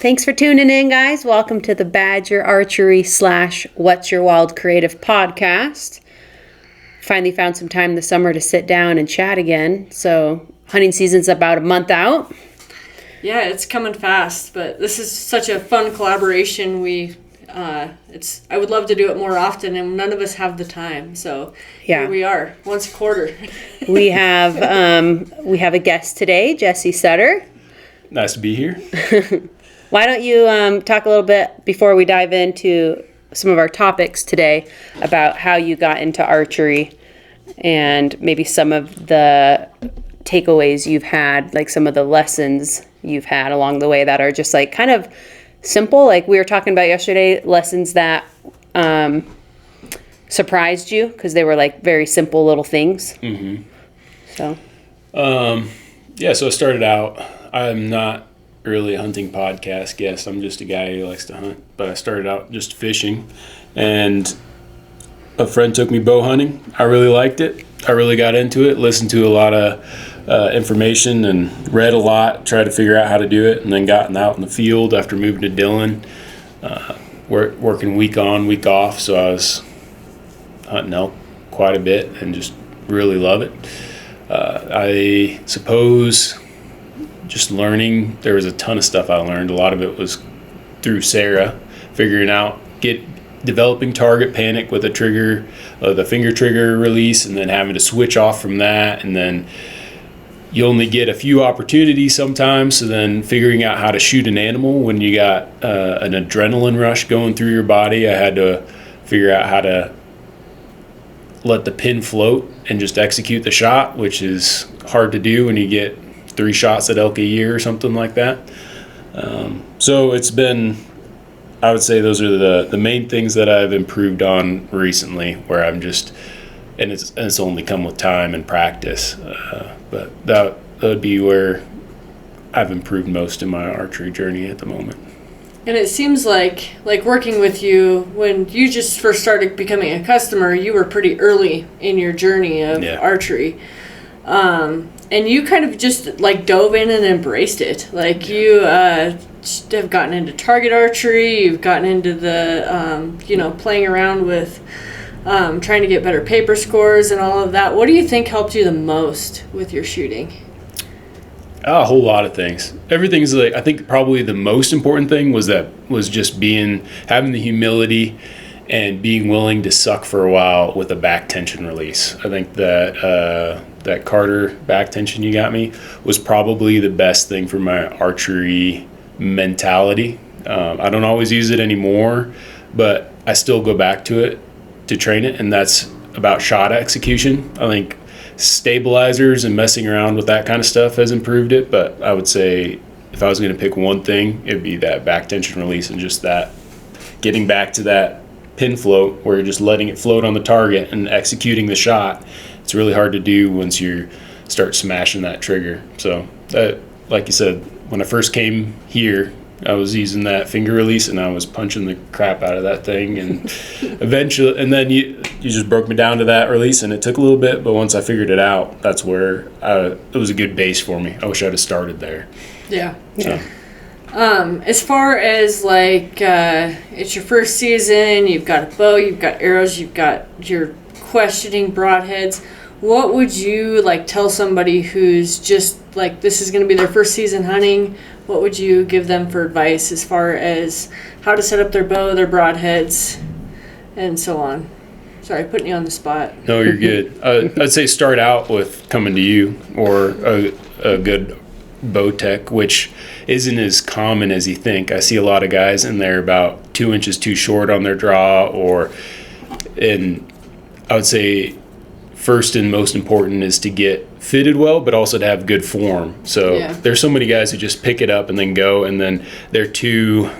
Thanks for tuning in, guys. Welcome to the Badger Archery / What's Your Wild Creative podcast. Finally found some time this summer to sit down and chat again. So hunting season's about a month out. Yeah, it's coming fast, but this is such a fun collaboration. I would love to do it more often, and none of us have the time. So here we are, once a quarter. We have a guest today, Jesse Sutter. Nice to be here. Why don't you talk a little bit before we dive into some of our topics today about how you got into archery and maybe some of the takeaways you've had, like some of the lessons you've had along the way that are just like kind of simple, like we were talking about yesterday, lessons that surprised you because they were like very simple little things. Mm-hmm. So so I started out, I'm not really a hunting podcast guest. I'm just a guy who likes to hunt. But I started out just fishing, and a friend took me bow hunting. I really liked it. I really got into it, listened to a lot of information and read a lot, tried to figure out how to do it, and then gotten out in the field after moving to Dillon, working week on, week off. So I was hunting elk quite a bit and just really love it. I suppose just learning, there was a ton of stuff I learned. A lot of it was through Sarah, figuring out, developing target panic with a trigger, the finger trigger release, and then having to switch off from that. And then you only get a few opportunities sometimes. So then figuring out how to shoot an animal when you got an adrenaline rush going through your body. I had to figure out how to let the pin float and just execute the shot, which is hard to do when you get 3 shots at elk a year or something like that. So it's been, I would say those are the main things that I've improved on recently, where I'm just, and it's only come with time and practice. But that would be where I've improved most in my archery journey at the moment. And it seems like working with you, when you just first started becoming a customer, you were pretty early in your journey of archery. And you kind of just like dove in and embraced it. Like you have gotten into target archery, you've gotten into the, playing around with trying to get better paper scores and all of that. What do you think helped you the most with your shooting? A whole lot of things. Everything's like, I think probably the most important thing was just having the humility and being willing to suck for a while with a back tension release. I think that Carter back tension you got me was probably the best thing for my archery mentality. I don't always use it anymore, but I still go back to it to train it, and that's about shot execution. I think stabilizers and messing around with that kind of stuff has improved it, but I would say if I was going to pick one thing, it'd be that back tension release and just that getting back to that pin float where you're just letting it float on the target and executing the shot. It's really hard to do once you start smashing that trigger. So that, like you said, when I first came here, I was using that finger release and I was punching the crap out of that thing, and eventually, and then you just broke me down to that release, and it took a little bit, but once I figured it out, that's where it was a good base for me. I wish I'd have started there. Yeah. So. As far as like it's your first season, you've got a bow, you've got arrows, you've got your questioning broadheads. What would you like tell somebody who's just like, this is going to be their first season hunting? What would you give them for advice as far as how to set up their bow, their broadheads, and so on? Sorry, putting you on the spot. No, you're good. I'd say start out with coming to you or a good bow tech, which isn't as common as you think. I see a lot of guys and they're about 2 inches too short on their draw, and I would say first and most important is to get fitted well, but also to have good form. So there's so many guys who just pick it up and then go, and then they're too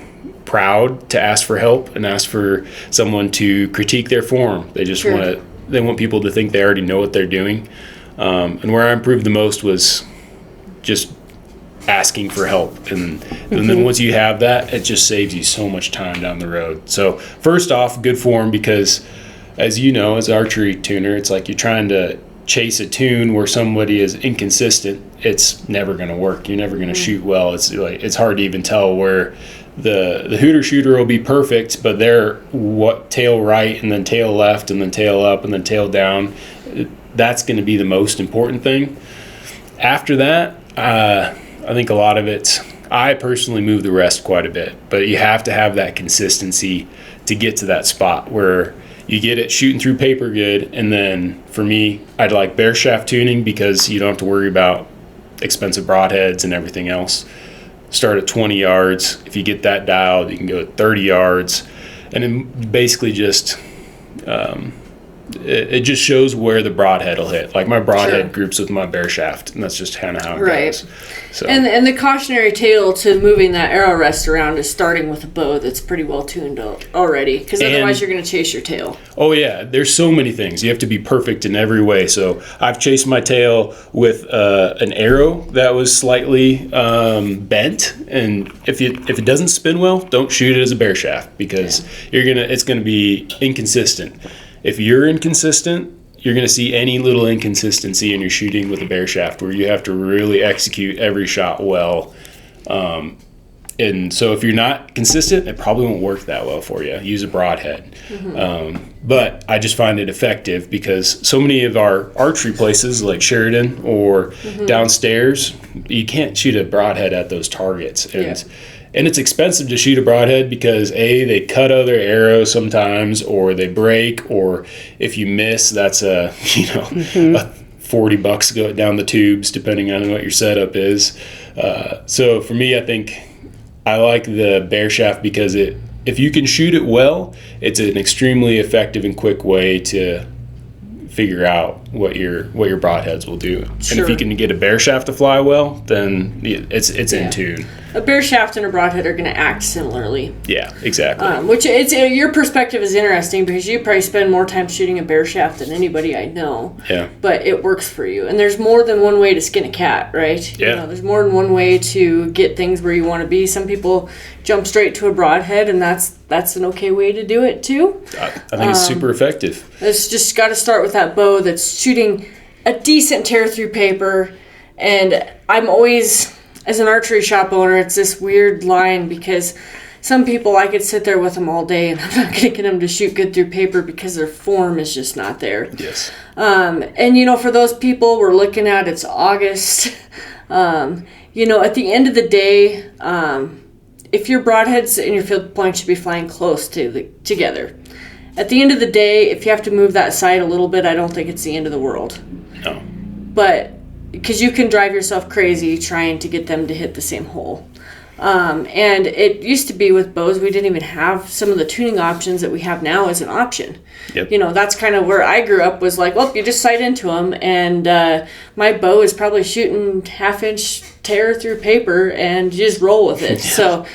proud to ask for help and ask for someone to critique their form. They just want people to think they already know what they're doing. And where I improved the most was just asking for help, and then once you have that, it just saves you so much time down the road. So first off, good form, because as you know, as an archery tuner, it's like you're trying to chase a tune where somebody is inconsistent, it's never going to work. You're never going to shoot well. It's hard to even tell where the hooter shooter will be perfect, but they're tail right and then tail left and then tail up and then tail down. That's going to be the most important thing. After that, I think a lot of I personally move the rest quite a bit, but you have to have that consistency to get to that spot where you get it shooting through paper good. And then for me, I'd like bare shaft tuning because you don't have to worry about expensive broadheads and everything else. Start at 20 yards. If you get that dialed, you can go at 30 yards. And then basically just, it just shows where the broadhead will hit. Like my broadhead groups with my bare shaft, and that's just kind of how it goes. So. And the cautionary tale to moving that arrow rest around is starting with a bow that's pretty well tuned already, because otherwise you're going to chase your tail. Oh yeah, there's so many things. You have to be perfect in every way. So I've chased my tail with an arrow that was slightly bent, and if it doesn't spin well, don't shoot it as a bare shaft because it's gonna be inconsistent. If you're inconsistent, you're going to see any little inconsistency in your shooting with a bare shaft where you have to really execute every shot well. And so if you're not consistent, it probably won't work that well for you. Use a broadhead. But I just find it effective because so many of our archery places like Sheridan or downstairs, you can't shoot a broadhead at those targets. And it's expensive to shoot a broadhead because they cut other arrows sometimes, or they break, or if you miss, that's a $40 go down the tubes depending on what your setup is. So for me, I think I like the bare shaft because if you can shoot it well, it's an extremely effective and quick way to figure out what your broadheads will do. And if you can get a bare shaft to fly well, then it's in tune. A bare shaft and a broadhead are going to act similarly. Yeah, exactly. Which your perspective is interesting because you probably spend more time shooting a bare shaft than anybody I know. Yeah. But it works for you. And there's more than one way to skin a cat, right? Yeah. There's more than one way to get things where you want to be. Some people jump straight to a broadhead, and that's an okay way to do it too. I think it's super effective. It's just got to start with that bow that's shooting a decent tear through paper. And I'm always, as an archery shop owner, it's this weird line because some people, I could sit there with them all day and I'm not going to get them to shoot good through paper because their form is just not there. Yes. And, for those people we're looking at, it's August. At the end of the day, if your broadheads and your field points should be flying close together. At the end of the day, if you have to move that sight a little bit, I don't think it's the end of the world. No. But because you can drive yourself crazy trying to get them to hit the same hole. And it used to be with bows, we didn't even have some of the tuning options that we have now as an option. Yep. That's kind of where I grew up, was like, well, you just sight into them. And my bow is probably shooting 1/2-inch tear through paper and you just roll with it. So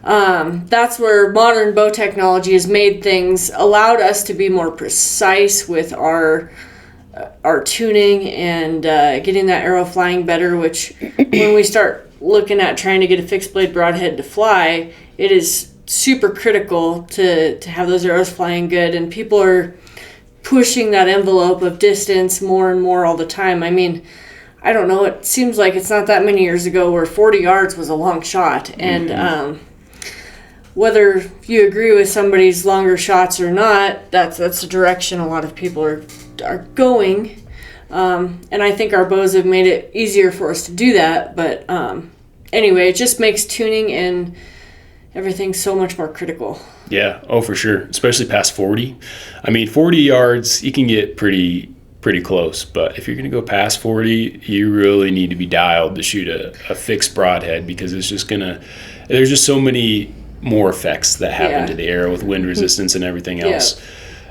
that's where modern bow technology has made things, allowed us to be more precise with our tuning and getting that arrow flying better, which when we start looking at trying to get a fixed blade broadhead to fly, it is super critical to have those arrows flying good, and people are pushing that envelope of distance more and more all the time. I mean, I don't know, it seems like it's not that many years ago where 40 yards was a long shot, and whether you agree with somebody's longer shots or not, that's the direction a lot of people are going. And I think our bows have made it easier for us to do that. But anyway, it just makes tuning and everything so much more critical. Yeah. Oh, for sure. Especially past 40. I mean, 40 yards, you can get pretty close. But if you're going to go past 40, you really need to be dialed to shoot a fixed broadhead, because there's just so many more effects that happen to the arrow with wind resistance and everything else.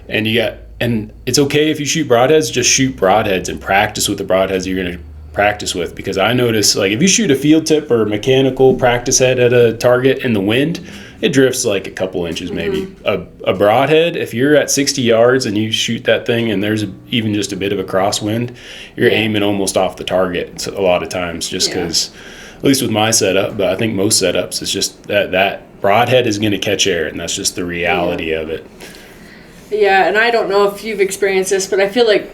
Yeah. And it's okay if you shoot broadheads, just shoot broadheads and practice with the broadheads you're going to practice with. Because I notice, like, if you shoot a field tip or a mechanical practice head at a target in the wind, it drifts like a couple inches maybe. A broadhead, if you're at 60 yards and you shoot that thing and there's even just a bit of a crosswind, you're aiming almost off the target a lot of times, just because, at least with my setup, but I think most setups, it's just that broadhead is going to catch air, and that's just the reality of it. Yeah, and I don't know if you've experienced this, but I feel like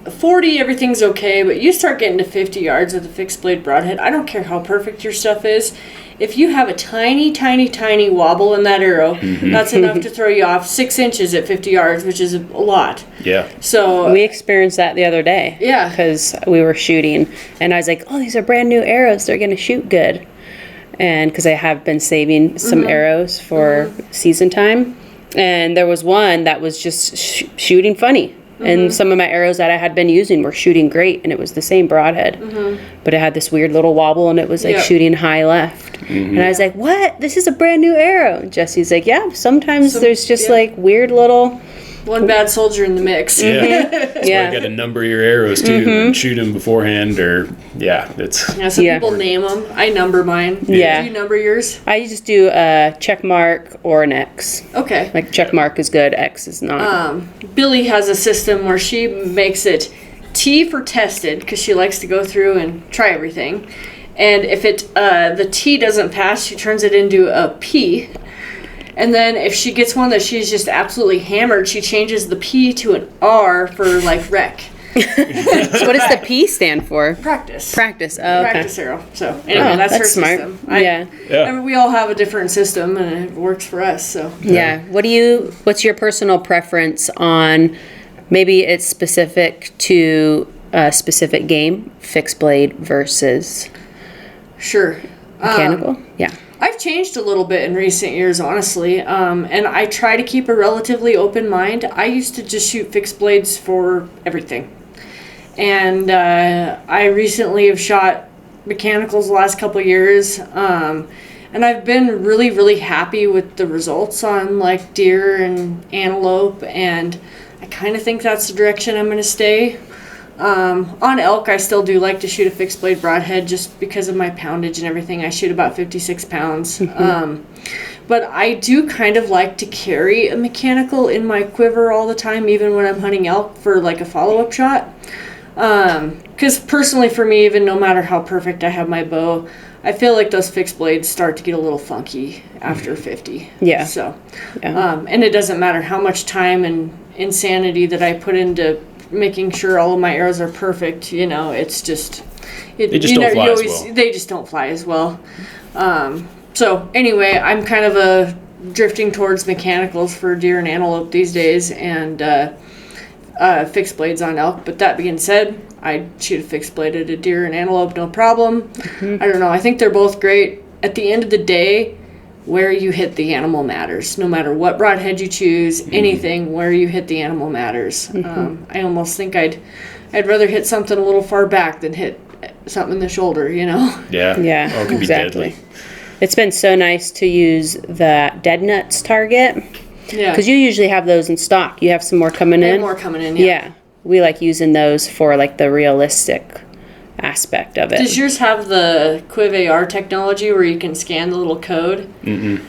40, everything's okay, but you start getting to 50 yards with a fixed blade broadhead. I don't care how perfect your stuff is. If you have a tiny, tiny, tiny wobble in that arrow, that's enough to throw you off 6 inches at 50 yards, which is a lot. Yeah. So we experienced that the other day. Yeah. Because we were shooting, and I was like, oh, these are brand new arrows. They're going to shoot good. And because I have been saving some arrows for season time. And there was one that was just shooting funny. And some of my arrows that I had been using were shooting great, and it was the same broadhead. But it had this weird little wobble, and it was like shooting high left. And I was like, what? This is a brand new arrow. And Jesse's like, yeah, sometimes there's just like weird little... One bad soldier in the mix. Yeah. That's why you got to number your arrows too and shoot them beforehand, or some people name them. I number mine. Yeah. Do you number yours? I just do a check mark or an X. Okay. Like check mark is good, X is not. Billy has a system where she makes it T for tested, because she likes to go through and try everything. And if the T doesn't pass, she turns it into a P. And then if she gets one that she's just absolutely hammered, she changes the P to an R for like wreck. So what does the P stand for? Practice. Practice. Oh, okay. Practice arrow. So anyway, that's her smart. system. Yeah. I mean, we all have a different system, and it works for us. So Yeah. What's your personal preference on, maybe it's specific to a specific game, fixed blade versus sure. mechanical? Yeah. I've changed a little bit in recent years, honestly, and I try to keep a relatively open mind. I used to just shoot fixed blades for everything, and I recently have shot mechanicals the last couple of years, and I've been really, really happy with the results on like deer and antelope, and I kind of think that's the direction I'm going to stay. On elk, I still do like to shoot a fixed blade broadhead just because of my poundage and everything. I shoot about 56 pounds. But I do kind of like to carry a mechanical in my quiver all the time, even when I'm hunting elk for like a follow-up shot. Because personally for me, even no matter how perfect I have my bow, I feel like those fixed blades start to get a little funky after 50. Yeah. So, and it doesn't matter how much time and insanity that I put into making sure all of my arrows are perfect, it's just they just don't fly as well. They just don't fly as well. So anyway, I'm kind of drifting towards mechanicals for deer and antelope these days, and fixed blades on elk. But that being said, I shoot a fixed blade at a deer and antelope, no problem. I don't know, I think they're both great. At the end of the day, where you hit the animal matters. No matter what broadhead you choose, anything, where you hit the animal matters. I almost think I'd rather hit something a little far back than hit something in the shoulder, Yeah. Yeah, Oh, it can be deadly. It's been so nice to use the dead nuts target. Yeah. Because you usually have those in stock. You have some more coming in? More coming in, Yeah. We like using those for like the realistic aspect of it. Does yours have the Quiv AR technology where you can scan the little code?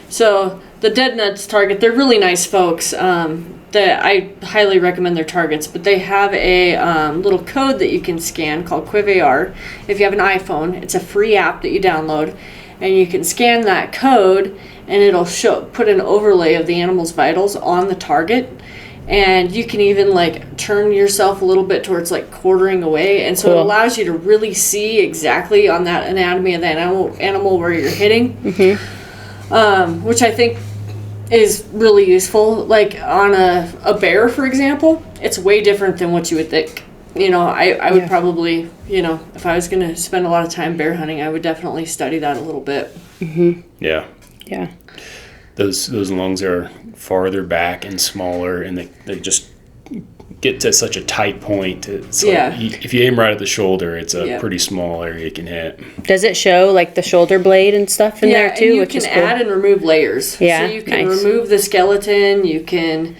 So the Dead Nuts target, they're really nice folks. That I highly recommend their targets, but they have a little code that you can scan called Quiv AR. If you have an iPhone, it's a free app that you download, and you can scan that code, and it'll put an overlay of the animal's vitals on the target. And you can even like turn yourself a little bit towards like quartering away, and so it allows you to really see exactly on that anatomy of that animal where you're hitting, which I think is really useful. Like on a bear, for example, it's way different than what you would think. I would probably, if I was going to spend a lot of time bear hunting, I would definitely study that a little bit. Yeah. Yeah. Those lungs are farther back and smaller, and they just get to such a tight point. It's like if you aim right at the shoulder, it's a pretty small area you can hit. Does it show like the shoulder blade and stuff in there too? And you can add and remove layers. Yeah, so you can remove the skeleton. You can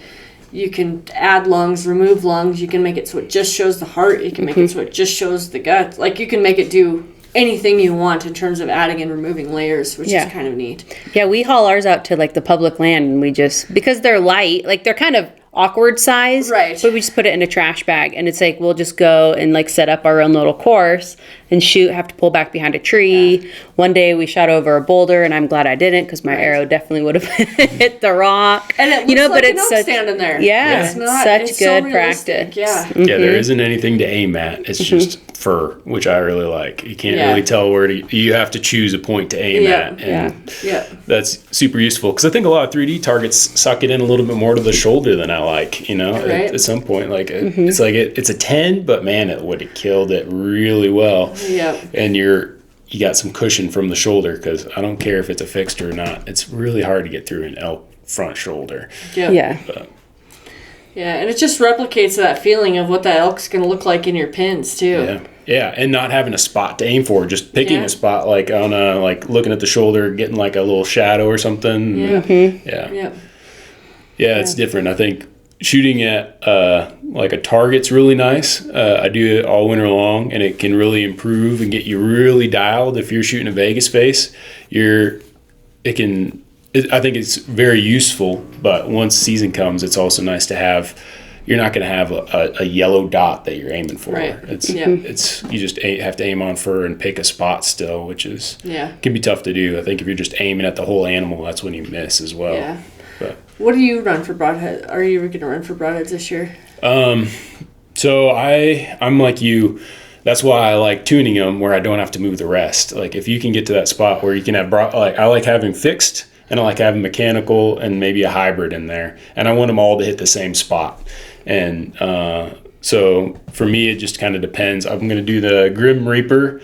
add lungs, remove lungs. You can make it so it just shows the heart. You can make it so it just shows the gut. Like you can make it do anything you want in terms of adding and removing layers, which is kind of neat. Yeah, we haul ours out to like the public land, and we just, because they're light, like they're kind of awkward size. Right. But we just put it in a trash bag, and it's like we'll just go and like set up our own little course and shoot. Have to pull back behind a tree. Yeah. One day we shot over a boulder, and I'm glad I didn't because my arrow definitely would have hit the rock. And it looks like an oak standing there. Yeah, it's not, such it's good so practice. Yeah. Yeah, there isn't anything to aim at. It's just fur, which I really like. You can't really tell where to. You have to choose a point to aim at, and that's super useful because I think a lot of 3D targets suck it in a little bit more to the shoulder than I like. You know, at some point, like it's like it's a 10, but man, it would have killed it really well. Yeah, and you got some cushion from the shoulder because I don't care if it's a fixed or not. It's really hard to get through an elk front shoulder. Yeah. Yeah, and it just replicates that feeling of what that elk's going to look like in your pins too. Yeah, and not having a spot to aim for, just picking a spot like on a like looking at the shoulder, getting like a little shadow or something. Yeah, it's different. I think shooting at like a target's really nice. I do it all winter long, and it can really improve and get you really dialed. If you're shooting a Vegas face, I think it's very useful, but once season comes, it's also nice to have. You're not going to have a yellow dot that you're aiming for. Right. It's you just have to aim on fur and pick a spot still, which is can be tough to do. I think if you're just aiming at the whole animal, that's when you miss as well. Yeah. But what do you run for broadhead? Are you going to run for broadheads this year? So I'm like you. That's why I like tuning them where I don't have to move the rest. Like if you can get to that spot where you can have I like having fixed. And I like having mechanical and maybe a hybrid in there. And I want them all to hit the same spot. And so for me, it just kind of depends. I'm going to do the Grim Reaper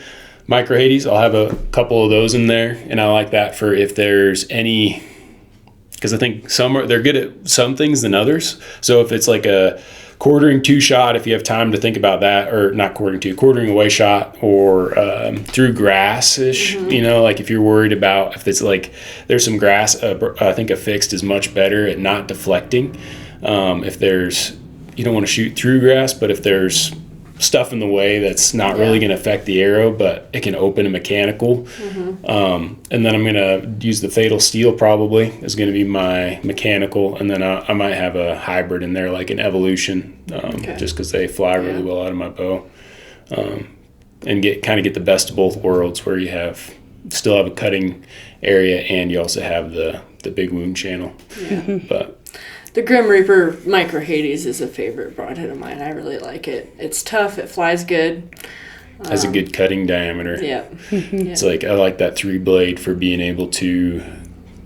Micro Hades. I'll have a couple of those in there. And I like that for if there's any, because I think they're good at some things than others. So if it's like a quartering 2 shot, if you have time to think about that, or not quartering away shot, or through grass-ish, you know, like if you're worried about if it's like there's some grass, I think a fixed is much better at not deflecting. If you don't want to shoot through grass, but if there's stuff in the way that's not really going to affect the arrow, but it can open a mechanical. And then I'm going to use the Fatal Steel probably is going to be my mechanical. And then I might have a hybrid in there, like an Evolution, just because they fly really well out of my bow. And get the best of both worlds where you still have a cutting area and you also have the big wound channel. But the Grim Reaper Micro Hades is a favorite broadhead of mine. I really like it. It's tough. It flies good. Has a good cutting diameter. Yeah. It's like I like that 3-blade for being able to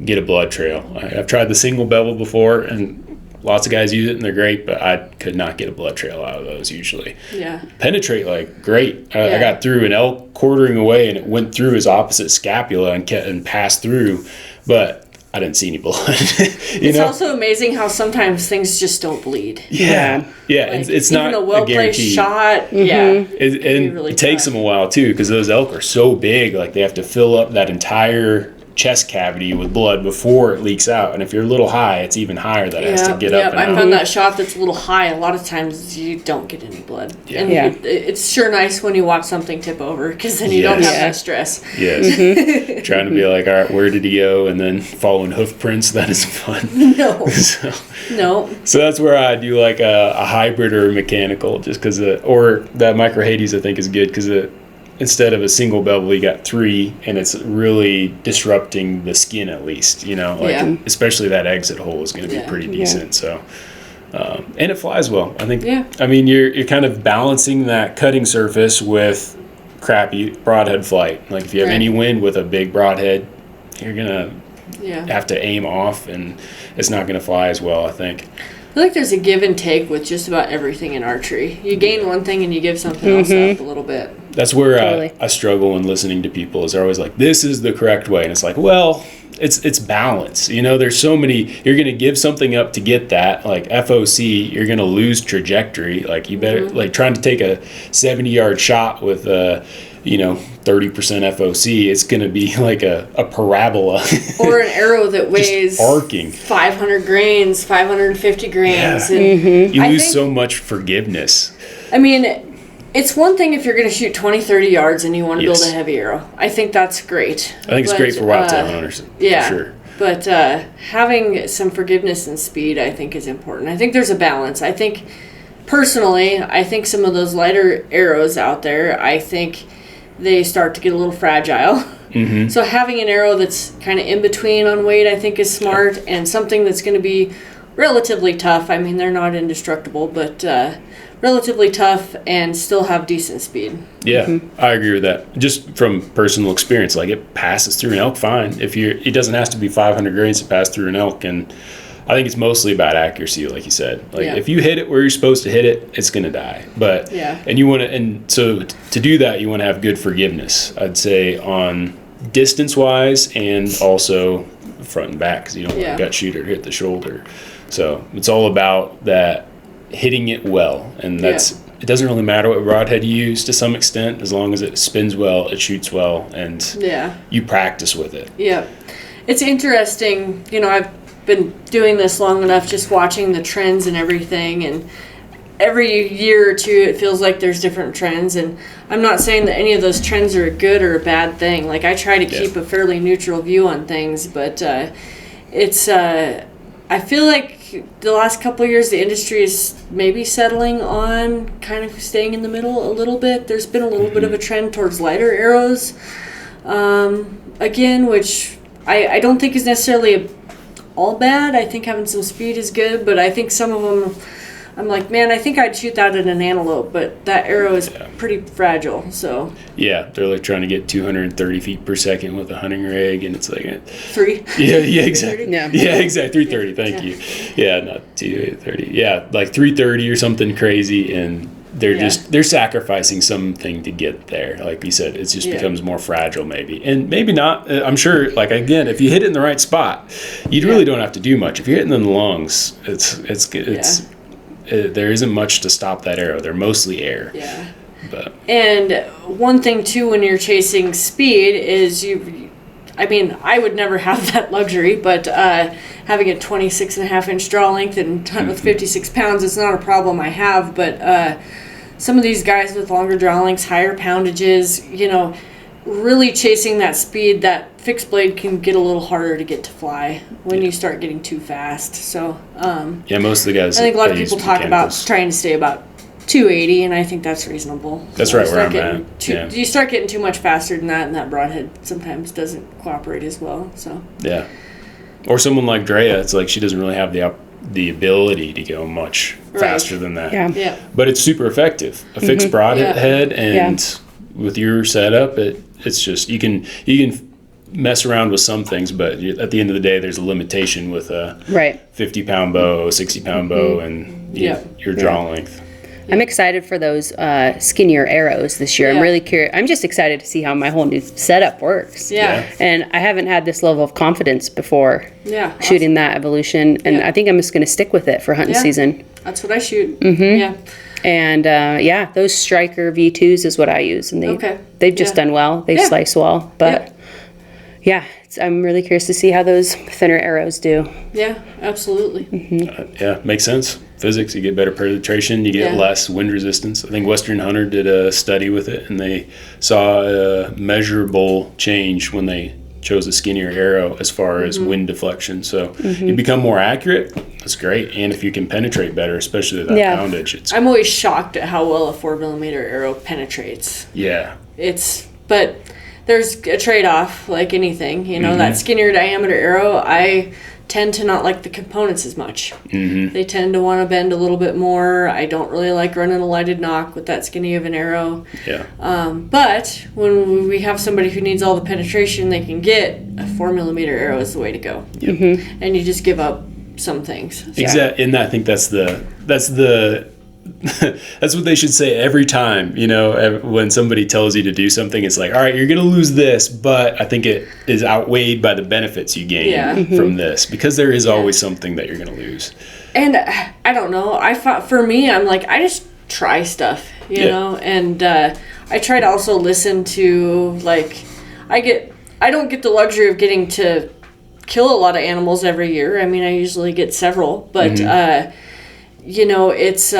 get a blood trail. I've tried the single bevel before, and lots of guys use it, and they're great, but I could not get a blood trail out of those usually. Yeah. Penetrate like great. I got through an elk quartering away, and it went through his opposite scapula and passed through, but I didn't see any blood. It's also amazing how sometimes things just don't bleed. Yeah. Like, it's not even a well-placed shot. It takes them a while too, because those elk are so big. Like they have to fill up that entire chest cavity with blood before it leaks out. And if you're a little high, it's even higher that has to get up and I out. found that shot that's a little high. A lot of times you don't get any blood. It's sure nice when you watch something tip over, because then you don't have that stress. Yes. Trying to be like, all right, where did he go? And then following hoof prints, that is fun. No. So that's where I do like a hybrid or a mechanical, just because, or that Micro Hades I think is good because instead of a single bevel, you got 3, and it's really disrupting the skin at least, you know, like especially that exit hole is going to be pretty decent. So, and it flies well. I think, I mean, you're kind of balancing that cutting surface with crappy broadhead flight. Like if you have any wind with a big broadhead, you're going to have to aim off, and it's not going to fly as well, I think. I feel like there's a give and take with just about everything in archery. You gain one thing and you give something else up a little bit. That's where I struggle when listening to people, is they're always like, this is the correct way. And it's like, well, it's balance. You know, there's so many, you're going to give something up to get that. Like FOC, you're going to lose trajectory. Like you better, like trying to take a 70-yard shot with 30% FOC, it's going to be like a parabola. Or an arrow that weighs arcing 500 grains, 550 grains. Yeah. And you lose so much forgiveness. I mean, it's one thing if you're going to shoot 20, 30 yards and you want to build a heavy arrow. I think that's great. I think it's great for whitetail hunters. Yeah. For sure. But having some forgiveness and speed, I think, is important. I think there's a balance. I think, personally, some of those lighter arrows out there, I think they start to get a little fragile. Mm-hmm. So having an arrow that's kind of in between on weight, I think, is smart, and something that's going to be relatively tough. I mean, they're not indestructible, but relatively tough and still have decent speed. Yeah, mm-hmm. I agree with that. Just from personal experience, like it passes through an elk fine. It doesn't have to be 500 grains to pass through an elk, and I think it's mostly about accuracy, like you said. Like if you hit it where you're supposed to hit it, it's going to die. But and you want to, and so to do that, you want to have good forgiveness. I'd say on distance wise and also front and back, because you don't want to gut shoot or hit the shoulder. So it's all about that hitting it well, and that's it. Doesn't really matter what broadhead you use to some extent, as long as it spins well, it shoots well, and you practice with it. Yeah, it's interesting. I've been doing this long enough, just watching the trends and everything, and every year or two it feels like there's different trends, and I'm not saying that any of those trends are a good or a bad thing. Like, I try to keep a fairly neutral view on things, but it's I feel like the last couple of years the industry is maybe settling on kind of staying in the middle a little bit. There's been a little bit of a trend towards lighter arrows again, which I don't think is necessarily all bad. I think having some speed is good, but I think some of them, I'm like, man, I think I'd shoot that at an antelope, but that arrow is pretty fragile. So they're like trying to get 230 feet per second with a hunting rig, and it's like 3. Yeah, exactly. Yeah, exactly. 330. Thank you. Yeah, not 230. Yeah, like 330 or something crazy, and they're sacrificing something to get there. Like you said, it just becomes more fragile, maybe, and maybe not. I'm sure. Like, again, if you hit it in the right spot, you really don't have to do much. If you're hitting in the lungs, it's there isn't much to stop that arrow. They're mostly air. Yeah. And one thing too, when you're chasing speed, is I would never have that luxury, but having a 26.5-inch draw length and with 56 pounds, it's not a problem I have. But some of these guys with longer draw lengths, higher poundages, really chasing that speed, that fixed blade can get a little harder to get to fly when you start getting too fast. So most of the guys, I think a lot of people talk about trying to stay about 280, and I think that's reasonable. That's right where I'm at. You start getting too much faster than that, and that broadhead sometimes doesn't cooperate as well. So or someone like Draya, it's like she doesn't really have the ability to go much faster than that. Yeah. But it's super effective. A fixed broadhead, and with your setup, it's just you can mess around with some things, but at the end of the day, there's a limitation with a 50-pound bow, 60-pound bow, and your draw length. I'm excited for those skinnier arrows this year. I'm really curious. I'm just excited to see how my whole new setup works. And I haven't had this level of confidence before shooting that evolution, and I think I'm just going to stick with it for hunting season. That's what I shoot. And those Striker V2s is what I use, and they've just done well. They slice well, but I'm really curious to see how those thinner arrows do. Yeah, absolutely. Makes sense. Physics, you get better penetration, you get less wind resistance. I think Western Hunter did a study with it, and they saw a measurable change when they chose a skinnier arrow as far as wind deflection. So you become more accurate. That's great. And if you can penetrate better, especially with that poundage. I'm always shocked at how well a 4mm arrow penetrates. Yeah. But there's a trade-off, like anything. That skinnier diameter arrow, I tend to not like the components as much. They tend to want to bend a little bit more. I don't really like running a lighted knock with that skinny of an arrow. But when we have somebody who needs all the penetration they can get, a 4mm arrow is the way to go. And you just give up some things. Exactly. And I think that's that's what they should say every time, when somebody tells you to do something. It's like, all right, you're going to lose this, but I think it is outweighed by the benefits you gain from this, because there is always something that you're going to lose. And I don't know. For me, I'm like, I just try stuff, and I try to also listen to, like, I don't get the luxury of getting to kill a lot of animals every year. I mean, I usually get several, but it's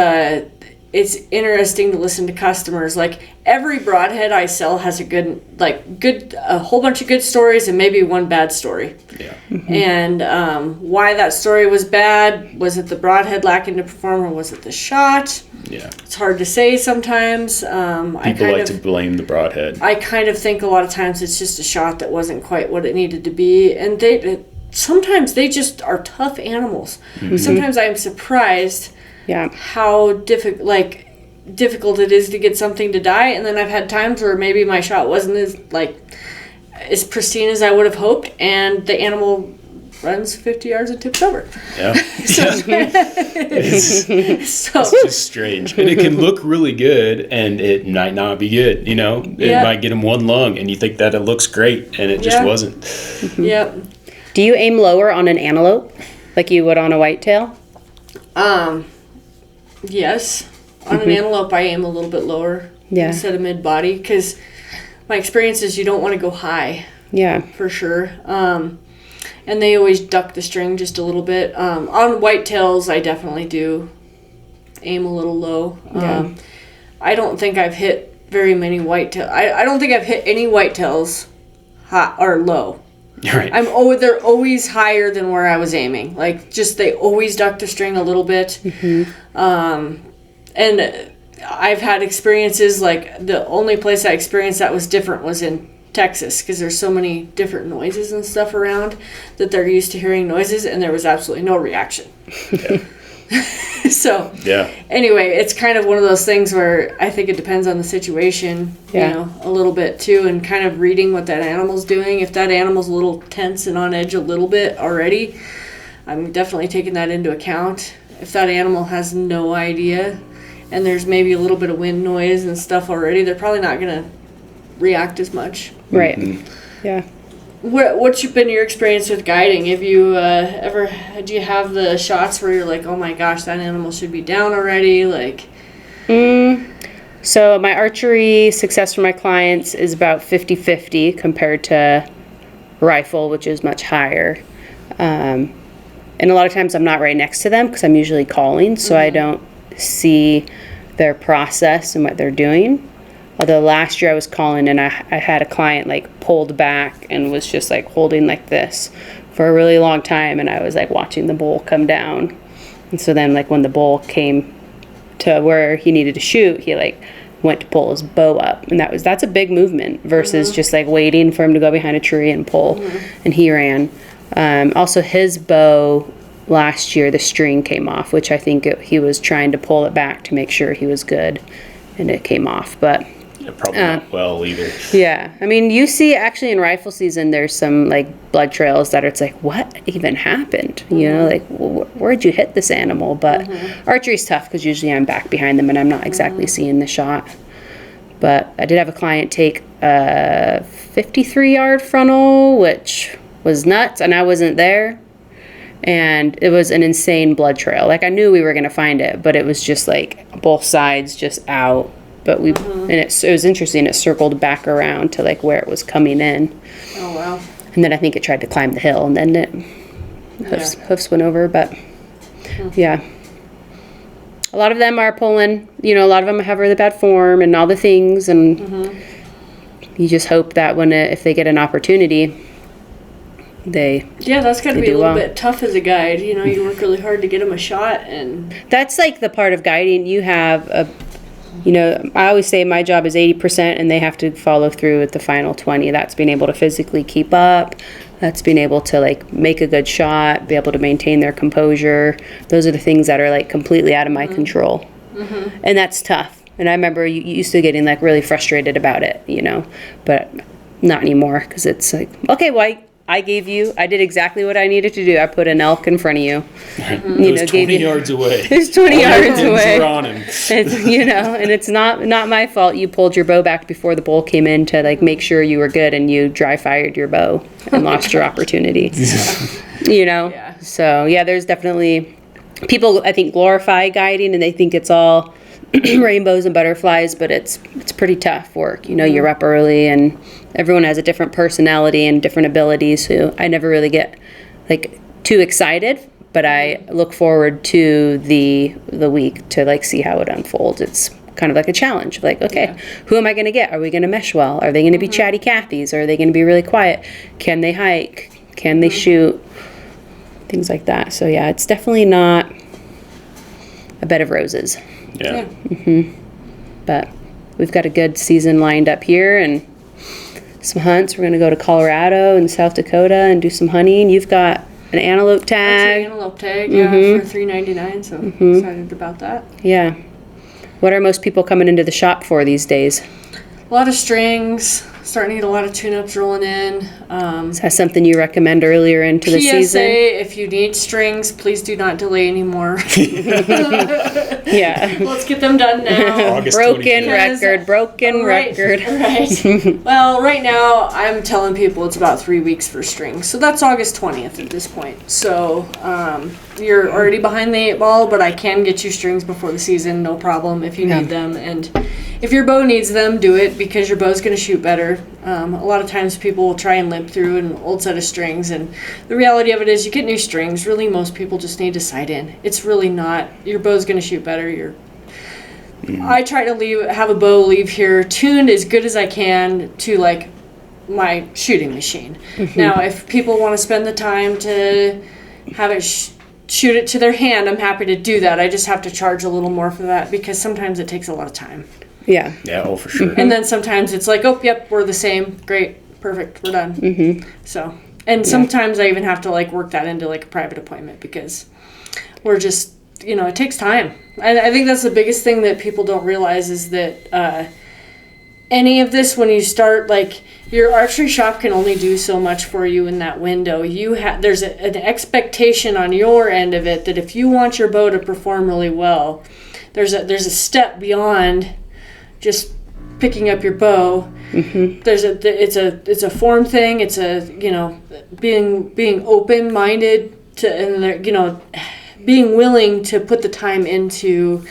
it's interesting to listen to customers. Like every broadhead I sell has a whole bunch of good stories and maybe one bad story. Yeah. And why that story was bad, was it the broadhead lacking to perform, or was it the shot? Yeah. It's hard to say sometimes. People like to blame the broadhead. I kind of think a lot of times it's just a shot that wasn't quite what it needed to be, and sometimes they just are tough animals. Mm-hmm. Sometimes I'm surprised how difficult it is to get something to die, and then I've had times where maybe my shot wasn't as pristine as I would have hoped, and the animal runs 50 yards and tips over. Yeah. It's just strange. And it can look really good, and it might not be good, you know? It might get him one lung, and you think that it looks great, and it just wasn't. Mm-hmm. Yep. Do you aim lower on an antelope like you would on a whitetail? Yes. On an antelope, I aim a little bit lower instead of mid-body, because my experience is you don't want to go high. Yeah. For sure. And they always duck the string just a little bit. On whitetails, I definitely do aim a little low. I don't think I've hit very many whitetails. I don't think I've hit any whitetails high or low. Right. They're always higher than where I was aiming. Like, just they always duck the string a little bit. Mm-hmm. And I've had experiences, like the only place I experienced that was different was in Texas, because there's so many different noises and stuff around that they're used to hearing noises, and there was absolutely no reaction. Yeah. So anyway, it's kind of one of those things where I think it depends on the situation, you know, a little bit too, and kind of reading what that animal's doing. If that animal's a little tense and on edge a little bit already, I'm definitely taking that into account. If that animal has no idea and there's maybe a little bit of wind noise and stuff already, they're probably not going to react as much. Right. Mm-hmm. Yeah. What's been your experience with guiding? Have you do you have the shots where you're like, oh my gosh, that animal should be down already? Like, so my archery success for my clients is about 50-50 compared to rifle, which is much higher. And a lot of times I'm not right next to them because I'm usually calling, so I don't see their process and what they're doing. Although last year I was calling and I had a client like pulled back and was just like holding like this for a really long time, and I was like watching the bull come down. And so then like when the bull came to where he needed to shoot, he like went to pull his bow up, and that's a big movement versus just like waiting for him to go behind a tree and pull, and he ran. Also his bow last year, the string came off, which I think he was trying to pull it back to make sure he was good, and it came off, but probably not well either. Yeah, I mean, you see actually in rifle season, there's some like blood trails that it's like, what even happened? You know, like where'd you hit this animal? But archery's tough because usually I'm back behind them and I'm not exactly seeing the shot. But I did have a client take a 53-yard frontal, which was nuts, and I wasn't there. And it was an insane blood trail. Like I knew we were gonna find it, but it was just like both sides just out. But and it was interesting. It circled back around to like where it was coming in. Oh wow! And then I think it tried to climb the hill, and then hoofs went over. But yeah, a lot of them are pulling. You know, a lot of them have really bad form and all the things, and you just hope that if they get an opportunity, that's got to be a little bit tough as a guide. You know, you work really hard to get them a shot, and that's like the part of guiding. You have I always say my job is 80%, and they have to follow through with the final 20. That's being able to physically keep up. That's being able to like make a good shot, be able to maintain their composure. Those are the things that are like completely out of my control, and that's tough. And I remember you used to getting like really frustrated about it, but not anymore, because it's like, okay, well, I did exactly what I needed to do. I put an elk in front of you. It was 20 yards away. It was 20 yards away. Were on him. And it's not my fault you pulled your bow back before the bull came in to like make sure you were good, and you dry fired your bow and lost your opportunity. Yeah. So yeah, there's definitely people I think glorify guiding and they think it's all rainbows and butterflies, but it's pretty tough work. You're up early, and everyone has a different personality and different abilities, so I never really get like too excited, but I look forward to the week to like see how it unfolds. It's kind of like a challenge. Like, okay, who am I going to get? Are we going to mesh well? Are they going to be chatty Cathys? Or are they going to be really quiet? Can they hike? Can they shoot? Things like that. So yeah, it's definitely not a bed of roses. Yeah. But we've got a good season lined up here and some hunts. We're going to go to Colorado and South Dakota and do some hunting. You've got an antelope tag. Antelope tag, for $3.99. So excited about that. Yeah. What are most people coming into the shop for these days? A lot of strings. Starting to get a lot of tune-ups rolling in. Is that something you recommend earlier into the season? PSA, if you need strings, please do not delay anymore. Yeah. Let's get them done now. August Broken 25th. record. Right. Well, right now, I'm telling people it's about 3 weeks for strings. So that's August 20th at this point. So you're already behind the 8 ball, but I can get you strings before the season, no problem, if you need them. And if your bow needs them, do it, because your bow's going to shoot better. A lot of times people will try and limp through an old set of strings, and the reality of it is you get new strings. Really, most people just need to sight in. It's really not. Your bow's going to shoot better. I try to have a bow leave here tuned as good as I can to like my shooting machine. Now, if people want to spend the time to have it shoot it to their hand, I'm happy to do that. I just have to charge a little more for that because sometimes it takes a lot of time. Yeah. Yeah, oh, for sure. And then sometimes it's like, oh, yep, we're the same. Great. Perfect. We're done. So, and sometimes I even have to like work that into like a private appointment because we're just, it takes time. I think that's the biggest thing that people don't realize is that any of this, when you start, like, your archery shop can only do so much for you in that window. There's an expectation on your end of it that if you want your bow to perform really well, there's a step beyond just picking up your bow. It's a form thing. It's being open minded to, and being willing to put the time into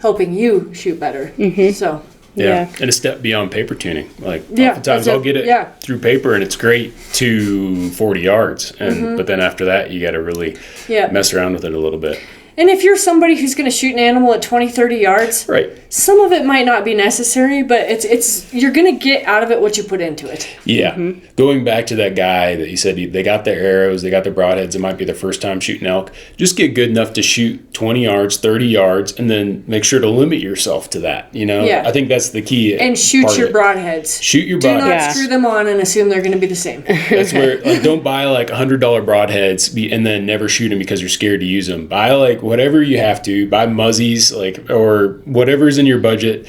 helping you shoot better. So yeah, and a step beyond paper tuning. Like oftentimes I'll get it through paper and it's great to 40 yards, and but then after that you got to really mess around with it a little bit. And if you're somebody who's going to shoot an animal at 20, 30 yards, right, some of it might not be necessary, but it's you're going to get out of it what you put into it. Yeah. Going back to that guy that you said they got their arrows, they got their broadheads, it might be their first time shooting elk. Just get good enough to shoot 20 yards, 30 yards, and then make sure to limit yourself to that, Yeah. I think that's the key. And shoot your broadheads. Shoot your broadheads. Do not screw them on and assume they're going to be the same. That's where, don't buy like $100 broadheads and then never shoot them because you're scared to use them. Buy like whatever you have to. Buy muzzies, or whatever's in your budget.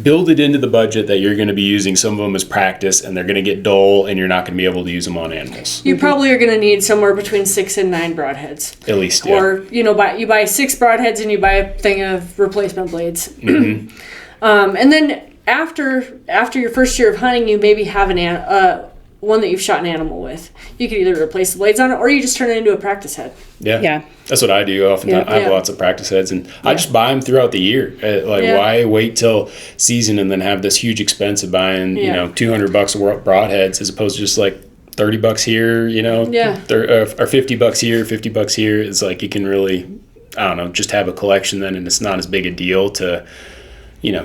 Build it into the budget that you're going to be using some of them as practice, and they're going to get dull, and you're not going to be able to use them on animals. You probably are going to need somewhere between 6 and 9 broadheads. At least, Or, you buy 6 broadheads and you buy a thing of replacement blades. And then after your first year of hunting, you maybe have one that you've shot an animal with. You could either replace the blades on it, or you just turn it into a practice head. Yeah. That's what I do often. I have lots of practice heads, and I just buy them throughout the year. Why wait till season and then have this huge expense of buying, $200 of broadheads as opposed to just like $30 here, or $50 here, $50 here. It's like you can really, just have a collection then, and it's not as big a deal to,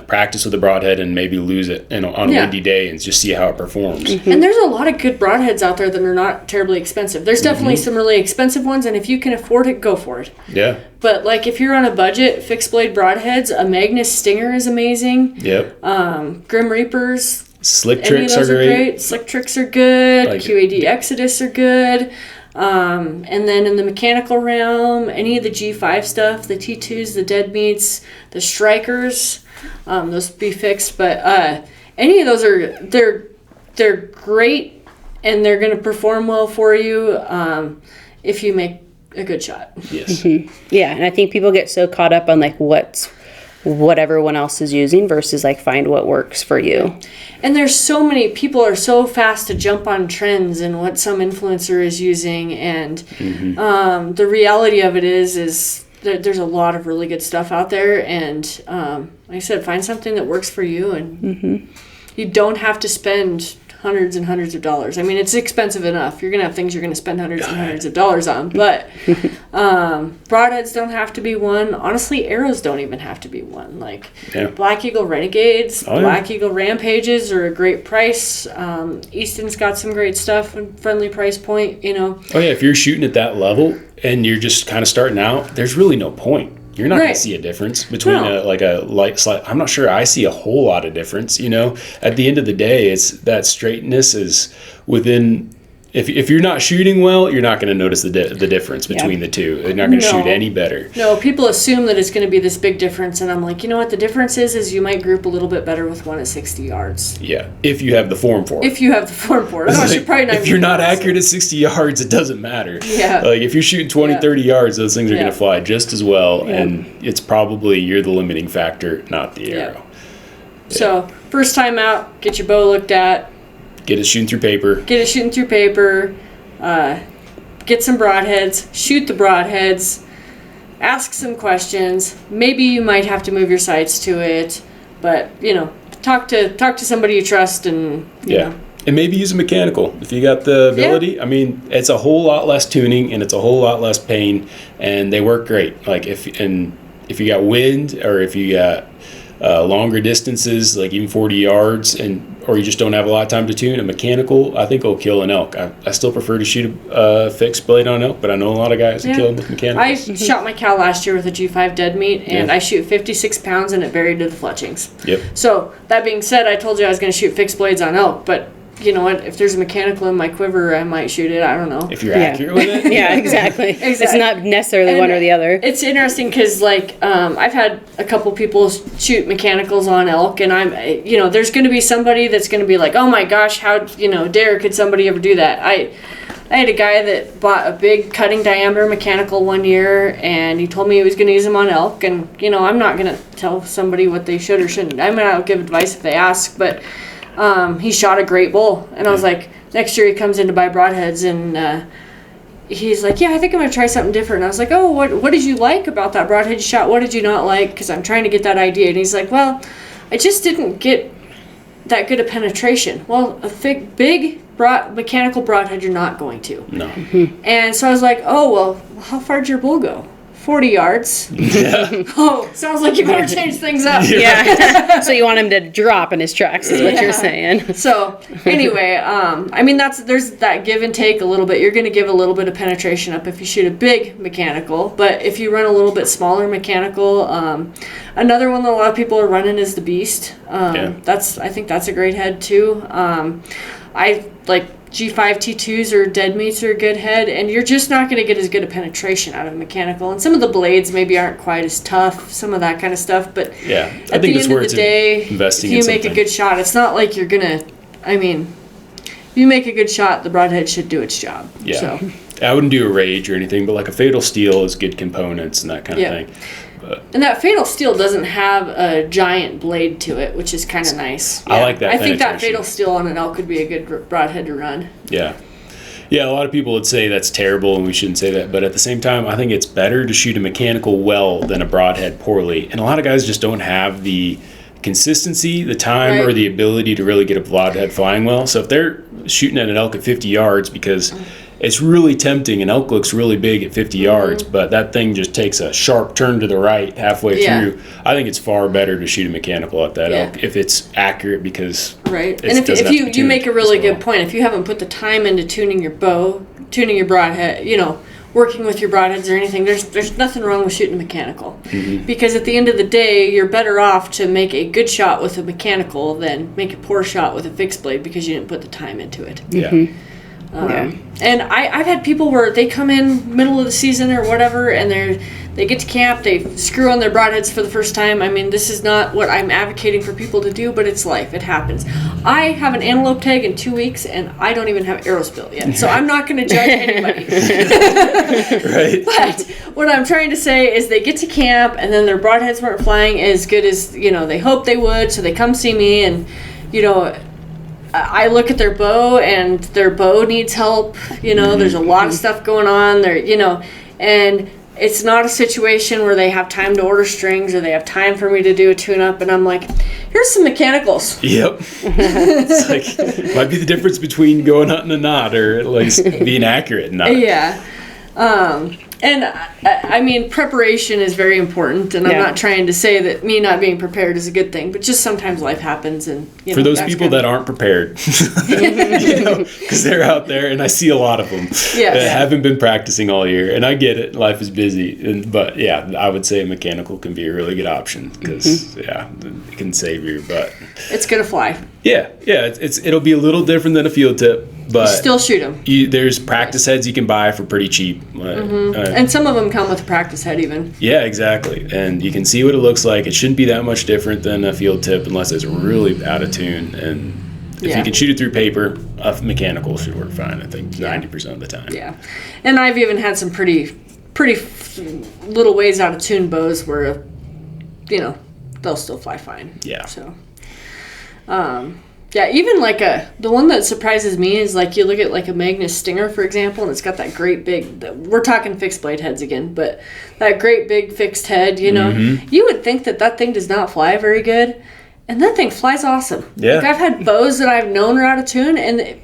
practice with a broadhead and maybe lose it on a windy day and just see how it performs. And there's a lot of good broadheads out there that are not terribly expensive. There's definitely some really expensive ones, and if you can afford it, go for it. Yeah. But like if you're on a budget, fixed blade broadheads, a Magnus Stinger is amazing. Yep. Grim Reapers. Slick Tricks are great. Slick Tricks are good. QAD Exodus are good. And then in the mechanical realm, any of the G5 stuff, the T2s, the Dead Meats, the Strikers, those be fixed. But any of those they're great, and they're going to perform well for you if you make a good shot. Yes. Yeah, and I think people get so caught up on like what everyone else is using versus like find what works for you. And there's so many people are so fast to jump on trends and what some influencer is using, and the reality of it is that there's a lot of really good stuff out there, and like I said, find something that works for you, and you don't have to spend hundreds and hundreds of dollars. I mean, it's expensive enough. You're going to have things you're going to spend hundreds and hundreds of dollars on. But broadheads don't have to be one. Honestly, arrows don't even have to be one. Like Black Eagle Renegades, Black Eagle Rampages are a great price. Easton's got some great stuff and friendly price point, you know. Oh, yeah. If you're shooting at that level and you're just kind of starting out, there's really no point. You're not going to see a difference between a light slide. I'm not sure I see a whole lot of difference, you know. At the end of the day, it's that straightness is within. If you're not shooting well, you're not going to notice the difference between the two. You're not going to shoot any better. No, people assume that it's going to be this big difference, and I'm like, you know what? The difference is you might group a little bit better with one at 60 yards. Yeah, if you have the form for it. If you have the form for it. If you're not accurate at 60 yards, it doesn't matter. Yeah. Like if you're shooting 20, 30 yards, those things are going to fly just as well, and it's probably you're the limiting factor, not the arrow. Yeah. So first time out, get your bow looked at. Get it shooting through paper. Get some broadheads. Shoot the broadheads. Ask some questions. Maybe you might have to move your sights to it, but you know, talk to somebody you trust, and you know. And maybe use a mechanical if you got the ability. Yeah. I mean, it's a whole lot less tuning and it's a whole lot less pain, and they work great. Like if you got wind or if you got longer distances, like even 40 yards, or you just don't have a lot of time to tune, a mechanical, I think, will kill an elk. I still prefer to shoot a fixed blade on elk, but I know a lot of guys that kill them with mechanicals. I shot my cow last year with a G5 dead meat, and I shoot 56 pounds, and it buried to the fletchings. Yep. So, that being said, I told you I was going to shoot fixed blades on elk, but you know what? If there's a mechanical in my quiver, I might shoot it. I don't know. If you're accurate with it. Yeah, exactly. It's not necessarily one or the other. It's interesting because, like, I've had a couple people shoot mechanicals on elk, and there's going to be somebody that's going to be like, oh my gosh, how, dare could somebody ever do that? I had a guy that bought a big cutting diameter mechanical one year, and he told me he was going to use them on elk, and, I'm not going to tell somebody what they should or shouldn't. I mean, I'll give advice if they ask, but he shot a great bull, and I was like, next year he comes in to buy broadheads, and he's like, yeah, I think I'm going to try something different. And I was like, oh, what did you like about that broadhead you shot? What did you not like? Because I'm trying to get that idea. And he's like, well, I just didn't get that good a penetration. Well, a big mechanical broadhead, you're not going to. No. And so I was like, oh, well, how far did your bull go? 40 yards. Yeah. Oh, sounds like you better change things up. Yeah. So you want him to drop in his tracks is what you're saying. So anyway, I mean, there's that give and take a little bit. You're going to give a little bit of penetration up if you shoot a big mechanical, but if you run a little bit smaller mechanical, another one that a lot of people are running is the Beast. I think that's a great head too. I like G5 T2s or dead meats are a good head, and you're just not going to get as good a penetration out of mechanical. And some of the blades maybe aren't quite as tough, some of that kind of stuff. But I think it's worth investing in. If you make a good shot, it's not like you're going to, if you make a good shot, the broadhead should do its job. Yeah. So. I wouldn't do a rage or anything, but like a fatal steel is good components and that kind of thing. And that fatal steel doesn't have a giant blade to it, which is kind of nice. I like that. I think that fatal steel on an elk could be a good broadhead to run. Yeah. Yeah, a lot of people would say that's terrible and we shouldn't say that. But at the same time, I think it's better to shoot a mechanical well than a broadhead poorly. And a lot of guys just don't have the consistency, the time, or the ability to really get a broadhead flying well. So if they're shooting at an elk at 50 yards because it's really tempting. An elk looks really big at 50 yards, but that thing just takes a sharp turn to the right halfway through. I think it's far better to shoot a mechanical at that elk if it's accurate because and if you make a really good point. If you haven't put the time into tuning your bow, tuning your broadhead, working with your broadheads or anything, there's nothing wrong with shooting mechanical. Because at the end of the day, you're better off to make a good shot with a mechanical than make a poor shot with a fixed blade because you didn't put the time into it. And I've had people where they come in middle of the season or whatever, and they get to camp, they screw on their broadheads for the first time. I mean, this is not what I'm advocating for people to do, but it's life. It happens. I have an antelope tag in 2 weeks, and I don't even have arrows built yet, so I'm not going to judge anybody. But what I'm trying to say is they get to camp, and then their broadheads weren't flying as good as they hoped they would, so they come see me, and I look at their bow, and their bow needs help. There's a lot of stuff going on there, and it's not a situation where they have time to order strings or they have time for me to do a tune-up, and I'm like, here's some mechanicals. Yep. It's like, might be the difference between going hunting and not, or at least being accurate and not. Yeah. And I mean, preparation is very important, and I'm not trying to say that me not being prepared is a good thing, but just sometimes life happens, and for those people that aren't prepared, because they're out there, and I see a lot of them that haven't been practicing all year, and I get it, life is busy, but yeah, I would say mechanical can be a really good option because it can save your butt. It's gonna fly. Yeah, it'll be a little different than a field tip. But you still shoot them. There's practice heads you can buy for pretty cheap. And some of them come with a practice head even. Yeah, exactly. And you can see what it looks like. It shouldn't be that much different than a field tip unless it's really out of tune. And if you can shoot it through paper, a mechanical should work fine, I think, 90% of the time. Yeah. And I've even had some pretty little ways out of tune bows where, they'll still fly fine. Yeah. So, yeah, even like the one that surprises me is like you look at like a Magnus Stinger, for example, and it's got that great big, we're talking fixed blade heads again, but that great big fixed head, you would think that thing does not fly very good, and that thing flies awesome. Yeah. Like I've had bows that I've known are out of tune, and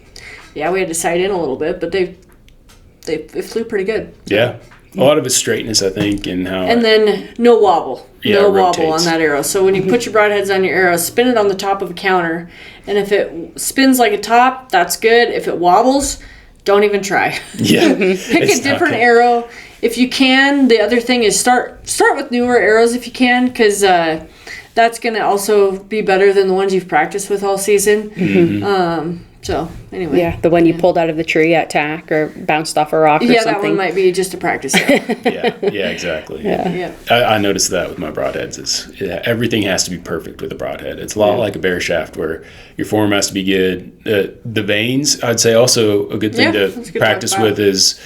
we had to sight in a little bit, but it flew pretty good. Yeah. A lot of it's straightness, I think, and how. And then no wobble. Yeah, no rotates. wobble on that arrow. So when you put your broadheads on your arrow, spin it on the top of a counter. And if it spins like a top, that's good. If it wobbles, don't even try. Yeah. Pick a different arrow. If you can, the other thing is start with newer arrows if you can, because that's going to also be better than the ones you've practiced with all season. Mm-hmm. So, anyway. Yeah, the one you pulled out of the tree at tack or bounced off a rock or something. Yeah, that one might be just a practice arrow. Yeah, exactly. Yeah. I noticed that with my broadheads. Everything has to be perfect with a broadhead. It's a lot like a bear shaft where your form has to be good. The vanes, I'd say also a good thing to practice with is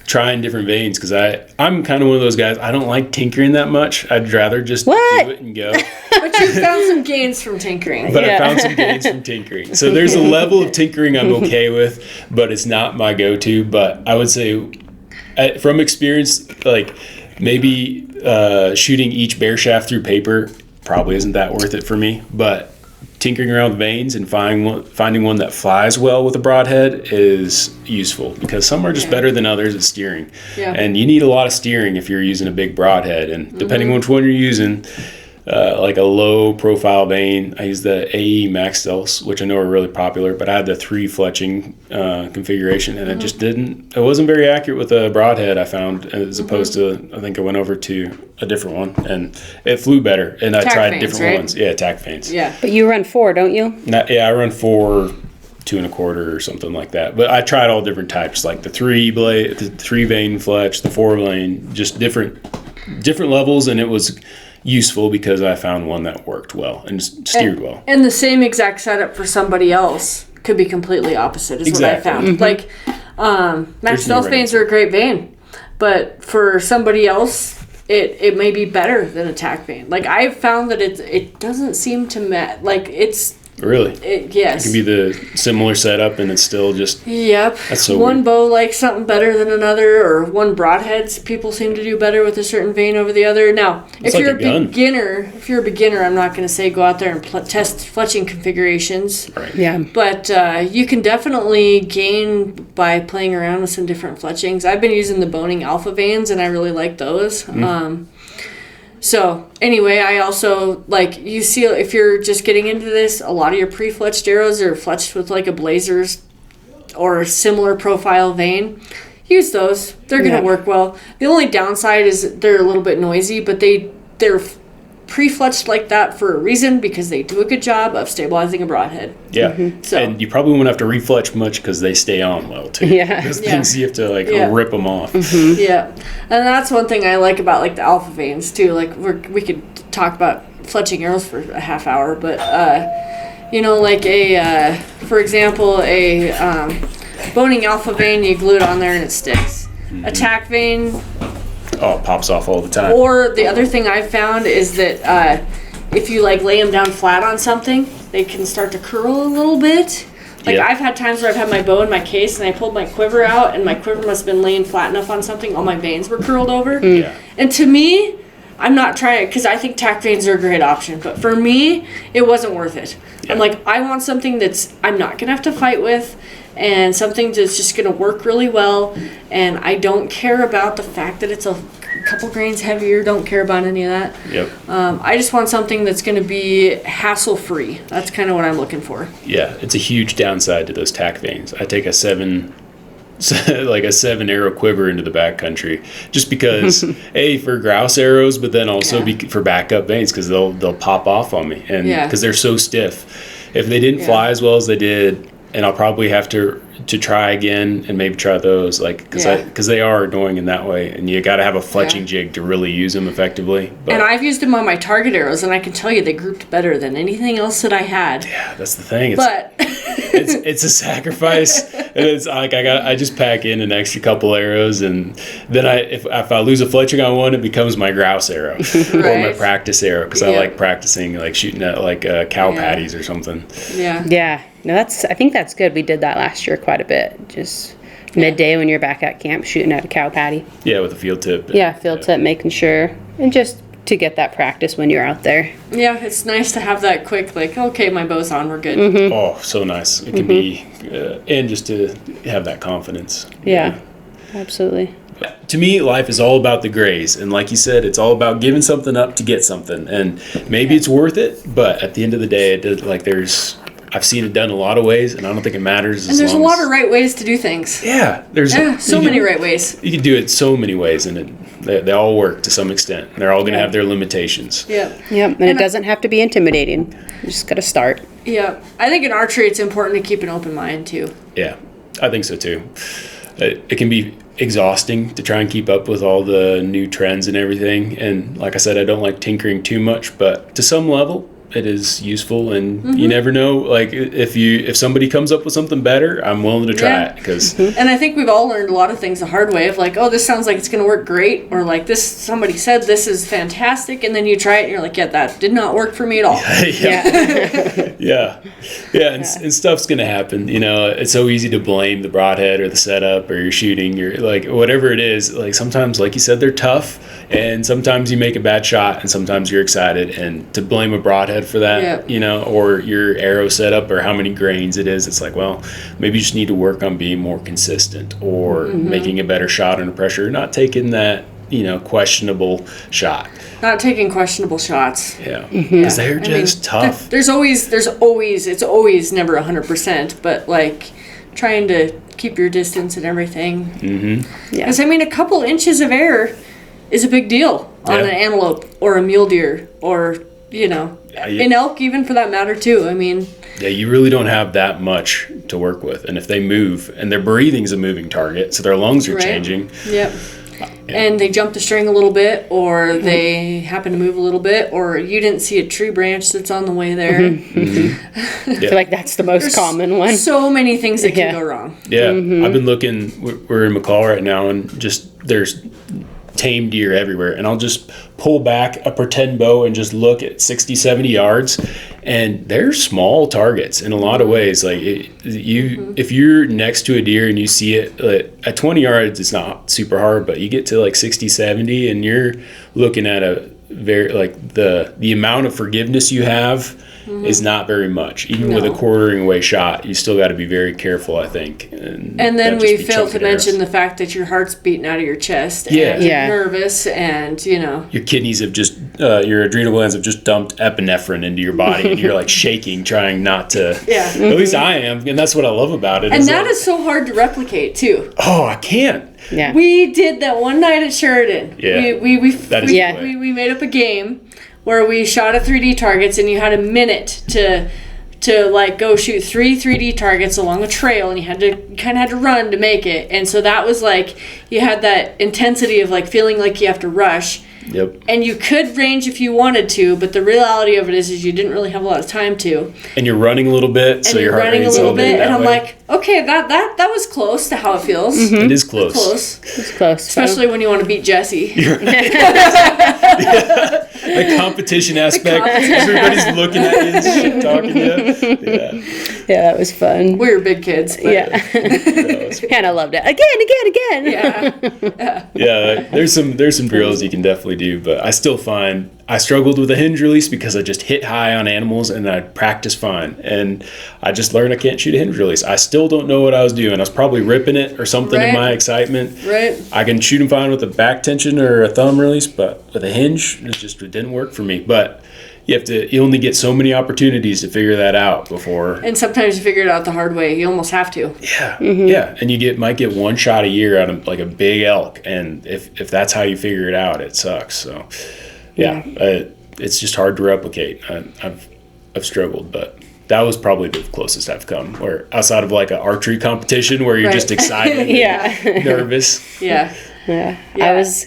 trying different vanes, because I'm kind of one of those guys, I don't like tinkering that much. I'd rather just do it and go. But you found some gains from tinkering. But I found some gains from tinkering. So there's a level of tinkering I'm okay with, but it's not my go-to. But I would say from experience, like maybe shooting each bear shaft through paper probably isn't that worth it for me. But tinkering around with vanes and finding one that flies well with a broadhead is useful, because some are just better than others at steering. Yeah. And you need a lot of steering if you're using a big broadhead. And depending on which one you're using, like a low profile vane, I use the AE Max Stealths, which I know are really popular, but I had the 3 fletching configuration, and it wasn't very accurate with a broadhead, I found, as opposed to, I think I went over to a different one, and it flew better, and I tried different ones. Yeah, tack vanes. Yeah. But you run 4, don't you? I run 4, 2 1/4 or something like that. But I tried all different types, like the 3 vane fletch, the 4 vane, just different levels, and it was useful because I found one that worked well and steered well. And the same exact setup for somebody else could be completely opposite, is what I found. Like, Max Stealth vanes are a great vane, but for somebody else, it may be better than a tack vane. Like, I've found that it doesn't seem to like it's. Really? Yes. It can be the similar setup, and it's still just. Yep. That's so one weird. bow likes something better than another, or one broadheads people seem to do better with a certain vane over the other. Now, if you're a beginner, I'm not going to say go out there and test fletching configurations. Right. Yeah. But you can definitely gain by playing around with some different fletchings. I've been using the Boning Alpha vanes, and I really like those. So anyway, I also you see, if you're just getting into this, a lot of your pre-fletched arrows are fletched with like a Blazers or a similar profile vane. Use those; they're gonna work well. The only downside is they're a little bit noisy, but they're pre-fletched like that for a reason, because they do a good job of stabilizing a broadhead. Yeah, So, and you probably won't have to refletch much because they stay on well too. Yeah. Those things you have to rip them off. Yeah, and that's one thing I like about like the alpha vanes too. Like we could talk about fletching arrows for a half hour, but like for example, a Boning Alpha vane, you glue it on there and it sticks. A tack vane. Oh, it pops off all the time. Or the other thing I've found is that if you lay them down flat on something, they can start to curl a little bit. Like, Yeah. I've had times where I've had my bow in my case and I pulled my quiver out and my quiver must have been laying flat enough on something. All my veins were curled over. Yeah. And to me, I'm not trying, because I think tack veins are a great option. But for me, it wasn't worth it. Yeah. I'm like, I want something that's I'm not going to have to fight with, and something that's just going to work really well. And I don't care about the fact that it's a couple grains heavier. Don't care about any of that. Yep. I just want something that's going to be hassle-free. That's kind of what I'm looking for. Yeah, it's a huge downside to those tack veins. I take a 7 arrow quiver into the backcountry just because for grouse arrows, but then also for backup veins, because they'll pop off on me, and because they're so stiff. If they didn't fly as well as they did, and I'll probably have to try again and maybe try those, like, because they are annoying in that way, and you got to have a fletching jig to really use them effectively. But, and I've used them on my target arrows, and I can tell you they grouped better than anything else that I had. Yeah, that's the thing. But it's a sacrifice, and it's like I just pack in an extra couple arrows, and then if I lose a fletching on one, it becomes my grouse arrow or my practice arrow, because I like practicing, like shooting at like cow patties or something. Yeah. No, I think that's good. We did that last year quite a bit. Just midday when you're back at camp shooting at a cow patty. Yeah, with a field tip. Field tip, making sure, and just to get that practice when you're out there. Yeah, it's nice to have that quick, like, okay, my bow's on, we're good. Oh, so nice. It can be, and just to have that confidence. Yeah, absolutely. To me, life is all about the grays, and like you said, it's all about giving something up to get something, and maybe it's worth it, but at the end of the day, I've seen it done a lot of ways, and I don't think it matters. And there's a lot of right ways to do things. Yeah, there's so many right ways. You can do it so many ways, and they all work to some extent. They're all going to have their limitations. Yep. And it doesn't have to be intimidating. You just got to start. Yeah, I think in archery it's important to keep an open mind too. Yeah, I think so too. It can be exhausting to try and keep up with all the new trends and everything. And like I said, I don't like tinkering too much, but to some level, it is useful, and you never know. Like if somebody comes up with something better, I'm willing to try it, because. And I think we've all learned a lot of things the hard way. Of like, oh, this sounds like it's going to work great, or like this. Somebody said this is fantastic, and then you try it, and you're like, yeah, that did not work for me at all. And stuff's gonna happen. You know, it's so easy to blame the broadhead or the setup or your shooting, your like whatever it is. Like sometimes, like you said, they're tough, and sometimes you make a bad shot, and sometimes you're excited, and to blame a broadhead for that, you know, or your arrow setup or how many grains it is, it's like, well, maybe you just need to work on being more consistent, or making a better shot under pressure, not taking that, you know, questionable shot. Not taking questionable shots. Yeah, because they're just tough. It's always never 100%, but like trying to keep your distance and everything. Because I mean, a couple inches of air is a big deal on an antelope or a mule deer, or you know, in elk even for that matter too. I mean, you really don't have that much to work with, and if they move, and their breathing's a moving target, so their lungs are changing. And they jump the string a little bit, or they happen to move a little bit, or you didn't see a tree branch that's on the way there. I feel like that's the most common one. So many things that can go wrong. I've been looking. We're in McCall right now, and just there's tame deer everywhere, and I'll just pull back a pretend bow and just look at 60-70 yards, and they're small targets in a lot of ways. Like if you're next to a deer and you see it at 20 yards, it's not super hard, but you get to like 60-70 and you're looking at a very, like the amount of forgiveness you have is not very much. Even with a quartering away shot, you still got to be very careful, I think. And then we failed to mention the fact that your heart's beating out of your chest, and you're nervous, and you know your kidneys have just your adrenal glands have just dumped epinephrine into your body, and you're like shaking, trying not to. At least I am, and that's what I love about it. And that is so hard to replicate too. Oh, I can't. Yeah. We did that one night at Sheridan. Yeah. We made up a game where we shot at 3D targets, and you had a minute to like go shoot 3 3D targets along a trail, and you kind of had to run to make it. And so that was like, you had that intensity of like feeling like you have to rush. Yep. And you could range if you wanted to, but the reality of it is you didn't really have a lot of time to. And you're running a little bit, so your heart rate's running a little bit, and I'm way. like, okay, that was close to how it feels. It is close. It's close. Especially when you want to beat Jesse. The competition aspect. Everybody's looking at you and shit talking to you. Yeah. Yeah, that was fun. We were big kids. But Yeah. Hannah loved it. Again. Yeah. There's some drills you can definitely do, but I still find I struggled with a hinge release because I just hit high on animals and I practice fine. And I just learned I can't shoot a hinge release. I still don't know what I was doing. I was probably ripping it or something in my excitement. Right. I can shoot them fine with a back tension or a thumb release, but with a hinge, it didn't work for me. But you only get so many opportunities to figure that out before. And sometimes you figure it out the hard way. You almost have to. Yeah. Yeah. And you might get one shot a year out of like a big elk. And if that's how you figure it out, it sucks. So it's just hard to replicate. I've struggled, but that was probably the closest I've come. Where outside of like an archery competition where you're just excited, and nervous. Yeah. I was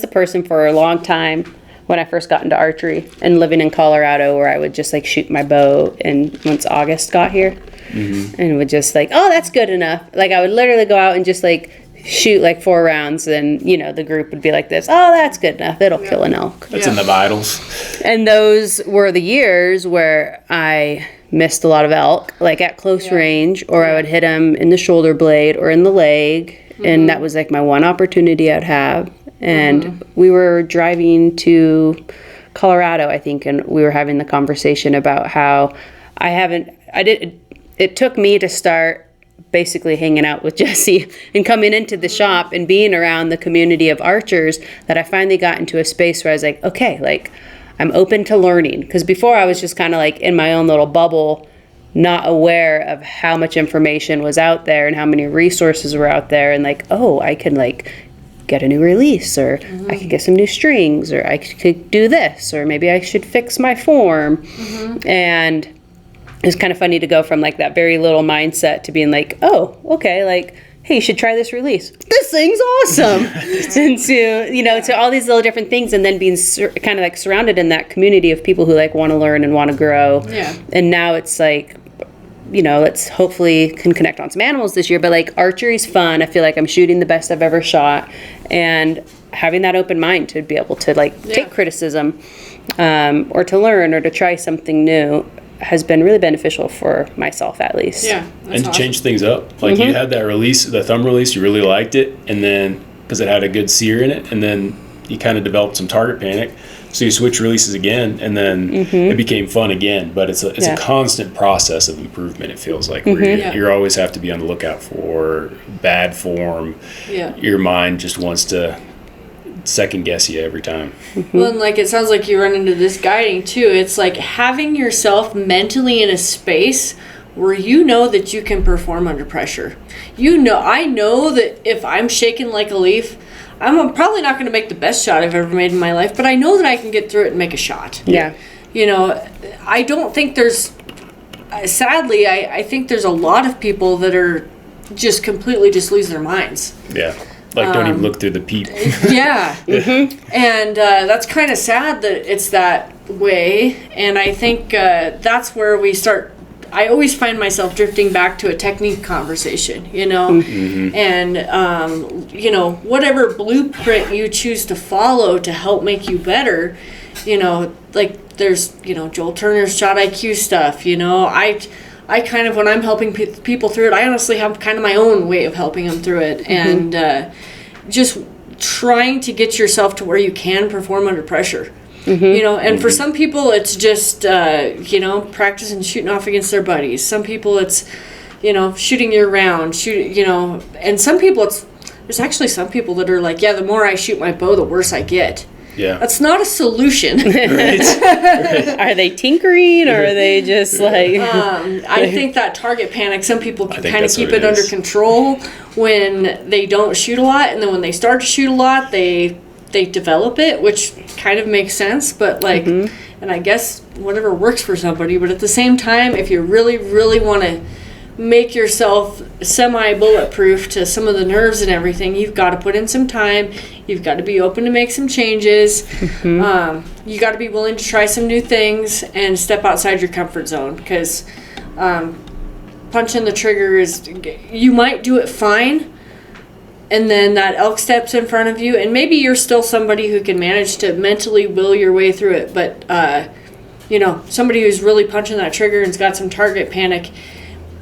the person for a long time when I first got into archery and living in Colorado, where I would just like shoot my bow. And once August got here, and would just like, oh, that's good enough. Like I would literally go out and just like shoot like 4 rounds, and the group would be like this, oh, that's good enough, it'll kill an elk. That's in the vitals. And those were the years where I missed a lot of elk, like at close range, or I would hit them in the shoulder blade or in the leg, and that was like my one opportunity I'd have. And we were driving to Colorado, I think, and we were having the conversation about how it took me to start basically hanging out with Jesse and coming into the shop and being around the community of archers that I finally got into a space where I was like, okay, like I'm open to learning. Because before I was just kind of like in my own little bubble, not aware of how much information was out there and how many resources were out there, and like, oh, I can like get a new release, or I could get some new strings, or I could do this, or maybe I should fix my form. And it's kind of funny to go from like that very little mindset to being like, oh, okay, like, hey, you should try this release. This thing's awesome. And to all these little different things, and then being kind of like surrounded in that community of people who like want to learn and want to grow. Yeah. And now it's like, let's hopefully can connect on some animals this year, but like archery's fun. I feel like I'm shooting the best I've ever shot, and having that open mind to be able to like take criticism, or to learn or to try something new has been really beneficial for myself, at least. Yeah. And to change things up. Like you had that release, the thumb release, you really liked it, and then because it had a good sear in it, and then you kind of developed some target panic. So you switch releases again, and then it became fun again. But it's a constant process of improvement, it feels like. Where you always have to be on the lookout for bad form. Yeah. Your mind just wants to second guess you every time. Well, and like it sounds like you run into this guiding too. It's like having yourself mentally in a space where you know that you can perform under pressure. I know that if I'm shaking like a leaf, I'm probably not going to make the best shot I've ever made in my life, but I know that I can get through it and make a shot. Yeah. I don't think sadly, I think there's a lot of people that are just completely lose their minds. Yeah. Like, don't even look through the peep. Yeah. And that's kind of sad that it's that way. And I think that's where we start. I always find myself drifting back to a technique conversation, and, whatever blueprint you choose to follow to help make you better, like there's, Joel Turner's shot IQ stuff, I kind of, when I'm helping people through it, I honestly have kind of my own way of helping them through it. And just trying to get yourself to where you can perform under pressure. And for some people it's just, practicing shooting off against their buddies. Some people it's, shooting year round, and some people there's actually some people that are like, yeah, the more I shoot my bow, the worse I get. Yeah. That's not a solution. Right. Are they tinkering, or are they just like... I think that target panic, some people can kind of keep it under control when they don't shoot a lot, and then when they start to shoot a lot, they develop it, which kind of makes sense, but like, and I guess whatever works for somebody, but at the same time, if you really, really want to make yourself semi-bulletproof to some of the nerves and everything, you've got to put in some time. You've got to be open to make some changes. You got to be willing to try some new things and step outside your comfort zone, because punching the trigger you might do it fine, and then that elk steps in front of you, and maybe you're still somebody who can manage to mentally will your way through it, but somebody who's really punching that trigger and's got some target panic,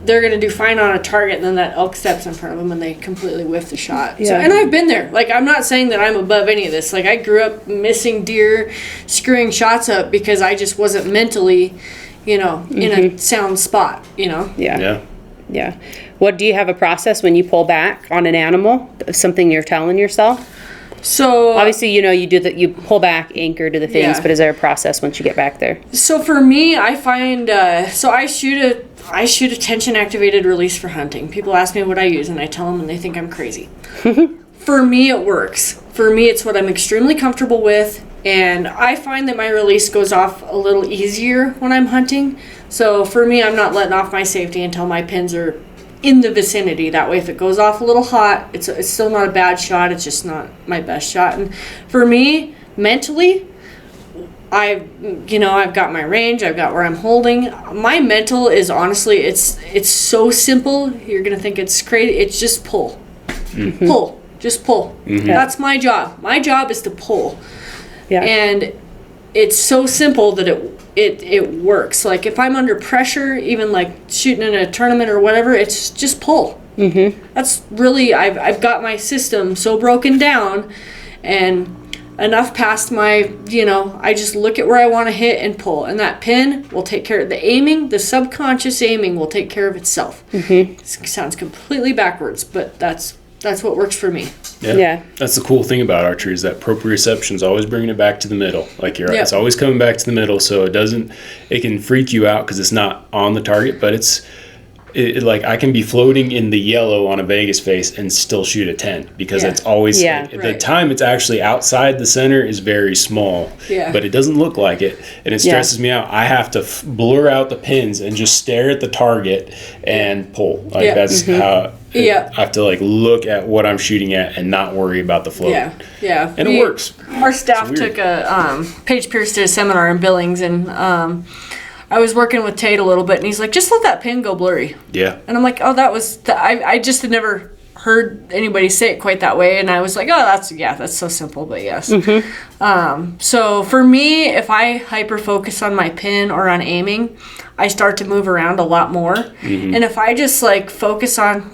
they're going to do fine on a target, and then that elk steps in front of them and they completely whiff the shot. Yeah. So, and I've been there. Like, I'm not saying that I'm above any of this. Like, I grew up missing deer, screwing shots up because I just wasn't mentally, in a sound spot, Yeah. What do you have a process when you pull back on an animal? Something you're telling yourself? So obviously, you do that. You pull back, anchor to the things, but is there a process once you get back there? So for me, I find I shoot a tension activated release for hunting. People ask me what I use, and I tell them, and they think I'm crazy. For me, it works. For me, it's what I'm extremely comfortable with, and I find that my release goes off a little easier when I'm hunting. So for me, I'm not letting off my safety until my pins are in the vicinity. That way, if it goes off a little hot, it's still not a bad shot. It's just not my best shot. And for me, mentally, I've got my range. I've got where I'm holding. My mental is honestly, it's so simple. You're gonna think it's crazy. It's just pull, pull, just pull. That's my job. My job is to pull. Yeah. And it's so simple that it works. Like, if I'm under pressure, even like shooting in a tournament or whatever, it's just pull. That's really, I've got my system so broken down and enough past my, I just look at where I want to hit and pull. And that pin will take care of the aiming. The subconscious aiming will take care of itself. It sounds completely backwards, but that's what works for me. Yeah. That's the cool thing about archery, is that proprioception is always bringing it back to the middle. Like, it's always coming back to the middle, so it can freak you out because it's not on the target, but like, I can be floating in the yellow on a Vegas face and still shoot a 10 because it's always the time it's actually outside the center is very small, but it doesn't look like it, and it stresses me out. I have to blur out the pins and just stare at the target and pull. Like, that's how I have to, like, look at what I'm shooting at and not worry about the float. And it works. Our staff took a Paige Pierce did a seminar in Billings, and I was working with Tate a little bit, and he's like, just let that pin go blurry. Yeah. And I'm like, oh, that was, I just had never heard anybody say it quite that way, and I was like, oh, that's so simple, but yes. So for me, if I hyper focus on my pin or on aiming, I start to move around a lot more. And if I just like focus on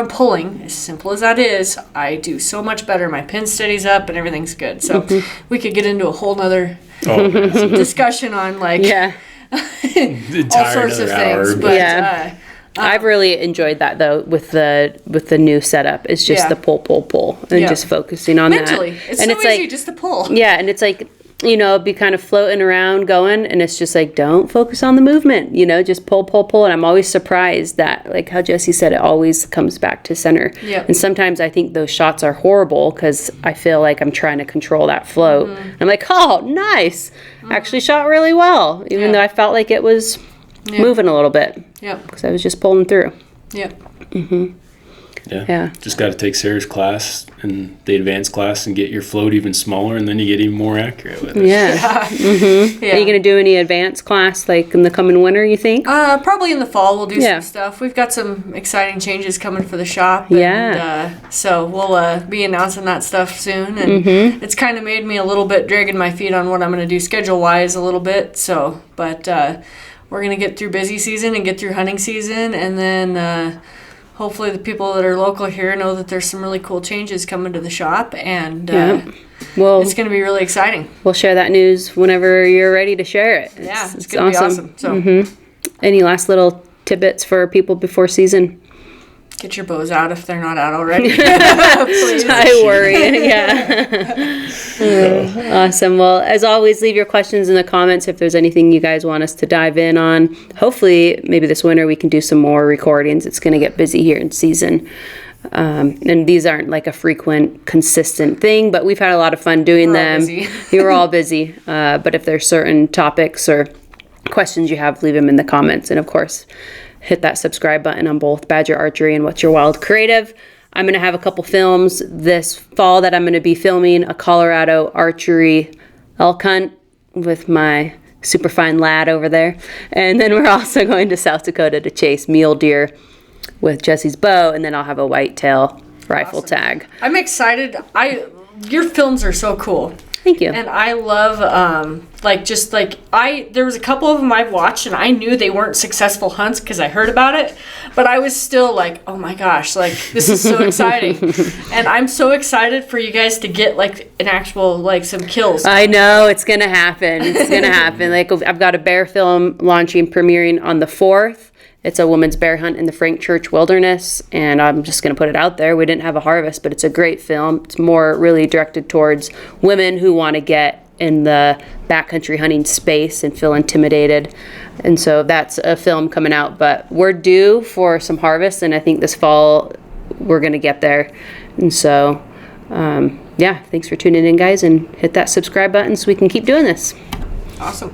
pulling, as simple as that is, I do so much better. My pin steadies up and everything's good. So we could get into a whole nother discussion on like all sorts of things. But I've really enjoyed that though with the new setup. It's just the pull and just focusing on mentally. that. It's and so it's easy like, just to pull. Yeah, and it's like, be kind of floating around going, and it's just like, don't focus on the movement, just pull. And I'm always surprised that, like how Jesse said, it always comes back to center. Yeah. And sometimes I think those shots are horrible because I feel like I'm trying to control that float. I'm like, oh, nice. Actually shot really well, even though I felt like it was moving a little bit. Yeah. Because I was just pulling through. Yeah. Yeah. Just got to take Sarah's class and the advanced class and get your float even smaller, and then you get even more accurate with it. Yeah. Are you going to do any advanced class like in the coming winter, you think? Probably in the fall we'll do some stuff. We've got some exciting changes coming for the shop. And, so we'll be announcing that stuff soon. And it's kind of made me a little bit dragging my feet on what I'm going to do schedule-wise a little bit. So, but we're going to get through busy season and get through hunting season, and then hopefully the people that are local here know that there's some really cool changes coming to the shop, and it's going to be really exciting. We'll share that news whenever you're ready to share it. It's going to be awesome. So, any last little tidbits for people before season? Get your bows out if they're not out already. Please. I worry. Awesome. Well, as always, leave your questions in the comments if there's anything you guys want us to dive in on. Hopefully, maybe this winter we can do some more recordings. It's going to get busy here in season. And these aren't like a frequent, consistent thing, but we've had a lot of fun doing them. We're all busy. But if there's certain topics or questions you have, leave them in the comments. And of course, hit that subscribe button on both Badger Archery and What's Your Wild Creative. I'm going to have a couple films this fall that I'm going to be filming a Colorado archery elk hunt with my super fine lad over there. And then we're also going to South Dakota to chase mule deer with Jesse's bow, and then I'll have a whitetail rifle Awesome. tag. I'm excited. Your films are so cool. Thank you. And I love, there was a couple of them I've watched and I knew they weren't successful hunts because I heard about it, but I was still like, oh my gosh, like, this is so exciting. And I'm so excited for you guys to get, like, an actual, like, some kills. I know, it's going to happen. It's going to happen. Like, I've got a bear film launching, premiering on the 4th. It's a woman's bear hunt in the Frank Church Wilderness, and I'm just going to put it out there. We didn't have a harvest, but it's a great film. It's more really directed towards women who want to get in the backcountry hunting space and feel intimidated. And so that's a film coming out, but we're due for some harvest, and I think this fall we're going to get there. And so, thanks for tuning in, guys, and hit that subscribe button so we can keep doing this. Awesome.